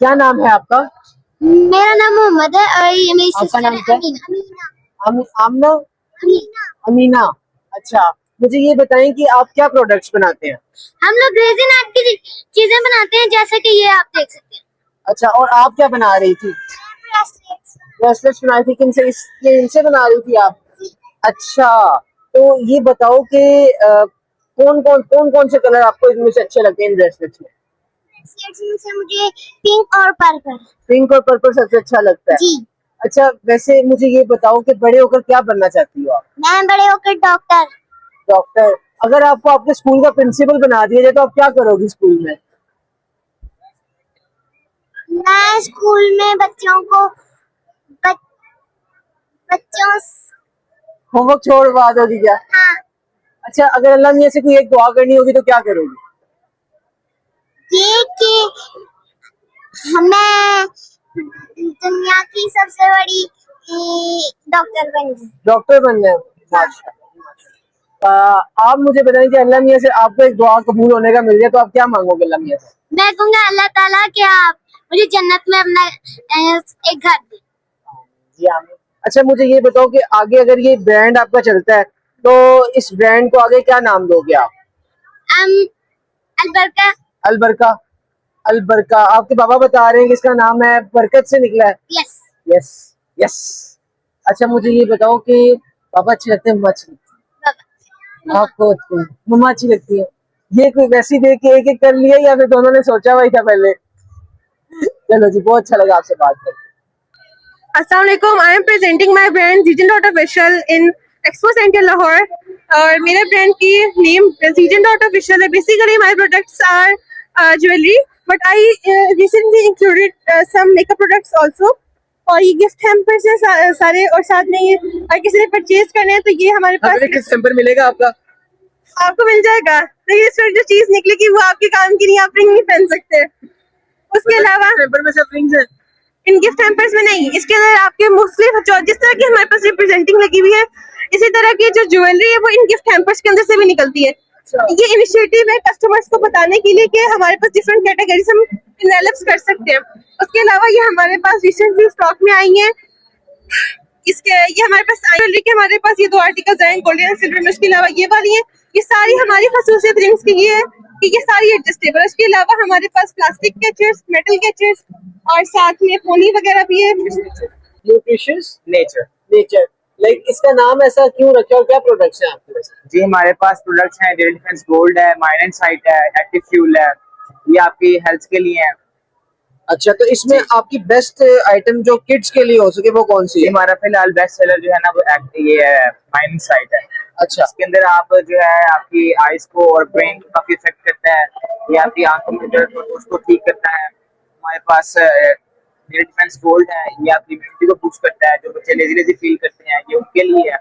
क्या नाम है आपका? मेरा नाम मोहम्मद है और ये मेरी आपका सिस्टर नाम है क्या? आमना अमीना। अमीना। अच्छा, मुझे ये बताएं कि आप क्या प्रोडक्ट्स बनाते हैं? हम लोग रेजिन आर्ट की चीजें बनाते हैं, जैसे कि ये आप देख सकते हैं। अच्छा, और आप क्या बना रही थी? ब्रेसलेट्स बनाई थी। इनसे बना रही थी आप? अच्छा, तो ये बताओ कि कौन कौन से कलर आपको इनमें से अच्छे लगते हैं इन ब्रेसलेट्स में? ब्रेसलेट्स में से मुझे पिंक और पर्पल। पिंक और पर्पल सबसे अच्छा लगता है जी। अच्छा, वैसे मुझे ये बताओ कि बड़े होकर क्या बनना चाहती हो आप? मैं बड़े होकर डॉक्टर। डॉक्टर। अगर आपको आपके स्कूल का प्रिंसिपल बना दिया जाए तो आप क्या करोगी स्कूल में? मैं स्कूल में बच्चों होमवर्क छोड़ बात होगी क्या? हाँ। अच्छा, अगर अल्लाह मियां से कोई एक दुआ करनी होगी तो क्या करोगी? ये कि हमें दुनिया की सबसे बड़ी डॉक्टर बनना है। डॉक्टर बनना है। माशाल्लाह। आप मुझे बताएं कि अल्लाह मियां से आपको एक दुआ कबूल होने का मिल जाए तो आप क्या मांगोगे अल्लाह मियां से? मैं कहूँगा अल्लाह ताला कि आप मुझे जन्नत में अपना एक घर दे। जी आमीन। अच्छा, मुझे ये बताओ कि आगे अगर ये ब्रांड आपका चलता है तो इस ब्रांड को आगे क्या नाम दोगे आप? अलबरका। अलबरका। अलबरका। आपके बाबा बता रहे हैं कि इसका नाम है बरकत से निकला है। Yes yes yes. अच्छा, मुझे ये बताओ कि पापा अच्छे लगते हैं मम्मा अच्छी लगती है? आपको मम्मा अच्छी लगती है। ये कोई वैसी देख के एक एक कर लिया या फिर दोनों ने सोचा हुआ ही था पहले? चलो जी, बहुत अच्छा लगा आपसे बात करके। Assalamualaikum. I am presenting my brand Zijan Dot Official in Expo Center Lahore. और मेरे ब्रांड की नेम Zijan Dot Official है. Basically my products are jewelry, but I recently included some makeup products also. और ये gift hampers है सारे, और साथ में ये अगर किसी ने परचेज करने हैं तो ये हमारे पास किस हैम्पर मिलेगा आपका? आपको मिल जाएगा, लेकिन इस पर जो चीज निकलेगी वो आपके काम की नहीं, आप रिंग नहीं पहन सकते। उसके अलावा हैम्पर में सिर्फ रिंग्स हैं? इन गिफ्ट हैम्पर्स में नहीं, इसके अंदर आपके मुख्तलिफ जिस तरह की हमारे पास रिप्रेजेंटिंग लगी हुई है, इसी तरह की जो ज्वेलरी है वो इन गिफ्ट हैम्पर्स के अंदर से भी निकलती है। ये इनिशिएटिव है कस्टमर्स को बताने के लिए कि हमारे पास डिफरेंट कैटेगरीज हम डेवलप कर सकते हैं। उसके अलावा ये हमारे पास रिसेंटली स्टॉक में आई है। ये हमारे पास ज्वेलरी के हमारे पास ये 2 आर्टिकल्स हैं, गोल्डन एंड सिल्वर में। उसके अलावा ये वाली है, ये सारी हमारी खसूसियत रिंग्स की ये है कि ये सारी एडजस्टेबल। उसके अलावा हमारे पास प्लास्टिक कैचेस, मेटल कैचेस और साथ में पोनी वगैरह भी है। न्यूट्रिशियस नेचर लाइक इसका नाम ऐसा क्यों रखा और क्या प्रोडक्ट्स हैं आपके पास? जी, हमारे पास प्रोडक्ट्स हैं डेली डिफेंस गोल्ड है, माइंड एंड साइट है, एक्टिव फ्यूल है, ये आपकी हेल्थ के लिए है। अच्छा, तो इसमें आपकी बेस्ट आइटम जो किड्स के लिए हो सके वो कौन सी है? हमारा फिलहाल बेस्ट सेलर जो है ना वो ये है माइंड एंड साइट है। अच्छा, इसके अंदर आप जो है आपकी आईज को और ब्रेन को काफी इफेक्ट करता है, ये आपकी आंखों में दर्द हो तो उसको ठीक करता है। हमारे पास मेरे डिफेंस गोल्ड है, ये आपकी इम्यूनिटी को बूस्ट करता है। जो बच्चे लेजी लेजी फील करते हैं ये उनके लिए है।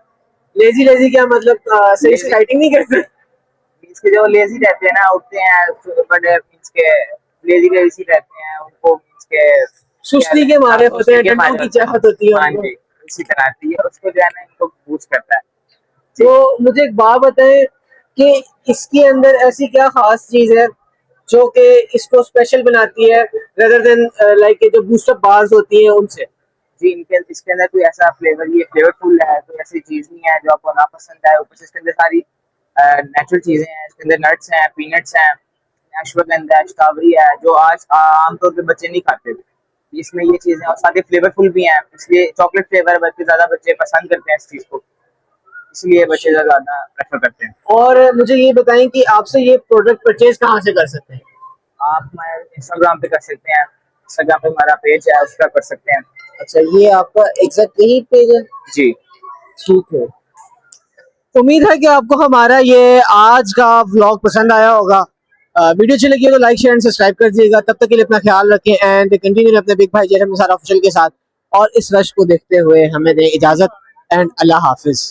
लेजी लेजी क्या मतलब सही से राइटिंग नहीं करते? मीन्स के जो लेजी रहते हैं ना, उठते हैं बट मीन्स के लेजी लेजी रहते हैं, उनको मीन्स के सुस्ती के मारे होते हैं, डंडों की चाहत होती है हाँ उनको। जी, इसी तरह आती है, उसको जो है ना इनको बूस्ट करता है। तो मुझे एक बात बताएं कि इसके अंदर ऐसी क्या खास चीज है जो कि इसको स्पेशल बनाती है रेदर देन लाइक जो बूस्टअप बार्स होती हैं उनसे? जी, इनके इसके अंदर कोई ऐसा फ्लेवर, ये फ्लेवरफुल है, कोई ऐसी चीज नहीं है जो आपको ना पसंद आए। ऊपर से इसके अंदर सारी नेचुरल चीजें हैं, इसके अंदर नट्स हैं, पीनट्स हैं, अश्वगंधा है, स्ट्रॉबेरी है, जो आज आमतौर पे बच्चे नहीं खाते। इसमें ये चीजें और साथ ही फ्लेवरफुल भी हैं, इसलिए चॉकलेट फ्लेवर है, बल्कि ज्यादा बच्चे पसंद करते हैं इस चीज को, इसलिए बच्चे ज्यादा प्रेफर करते हैं। और मुझे ये बताएं कि आपसे ये प्रोडक्ट परचेज कहाँ से कर सकते हैं? आप हमारे इंस्टाग्राम पे कर सकते हैं, इंस्टाग्राम पे हमारा पेज है, उस पर कर सकते हैं। अच्छा, ये आपका एग्जैक्ट यही पेज है? जी ठीक है। उम्मीद है कि आपको हमारा ये आज का व्लॉग पसंद आया होगा। वीडियो अच्छी लगी हो तो लाइक शेयर एंड सब्सक्राइब कर दीजिएगा। तब तक के लिए अपना ख्याल रखें एंड कंटिन्यू अपने बिग भाई जयराम निसार ऑफिशियल के साथ, और इस रश को देखते हुए हमें दें इजाजत एंड अल्लाह हाफिज।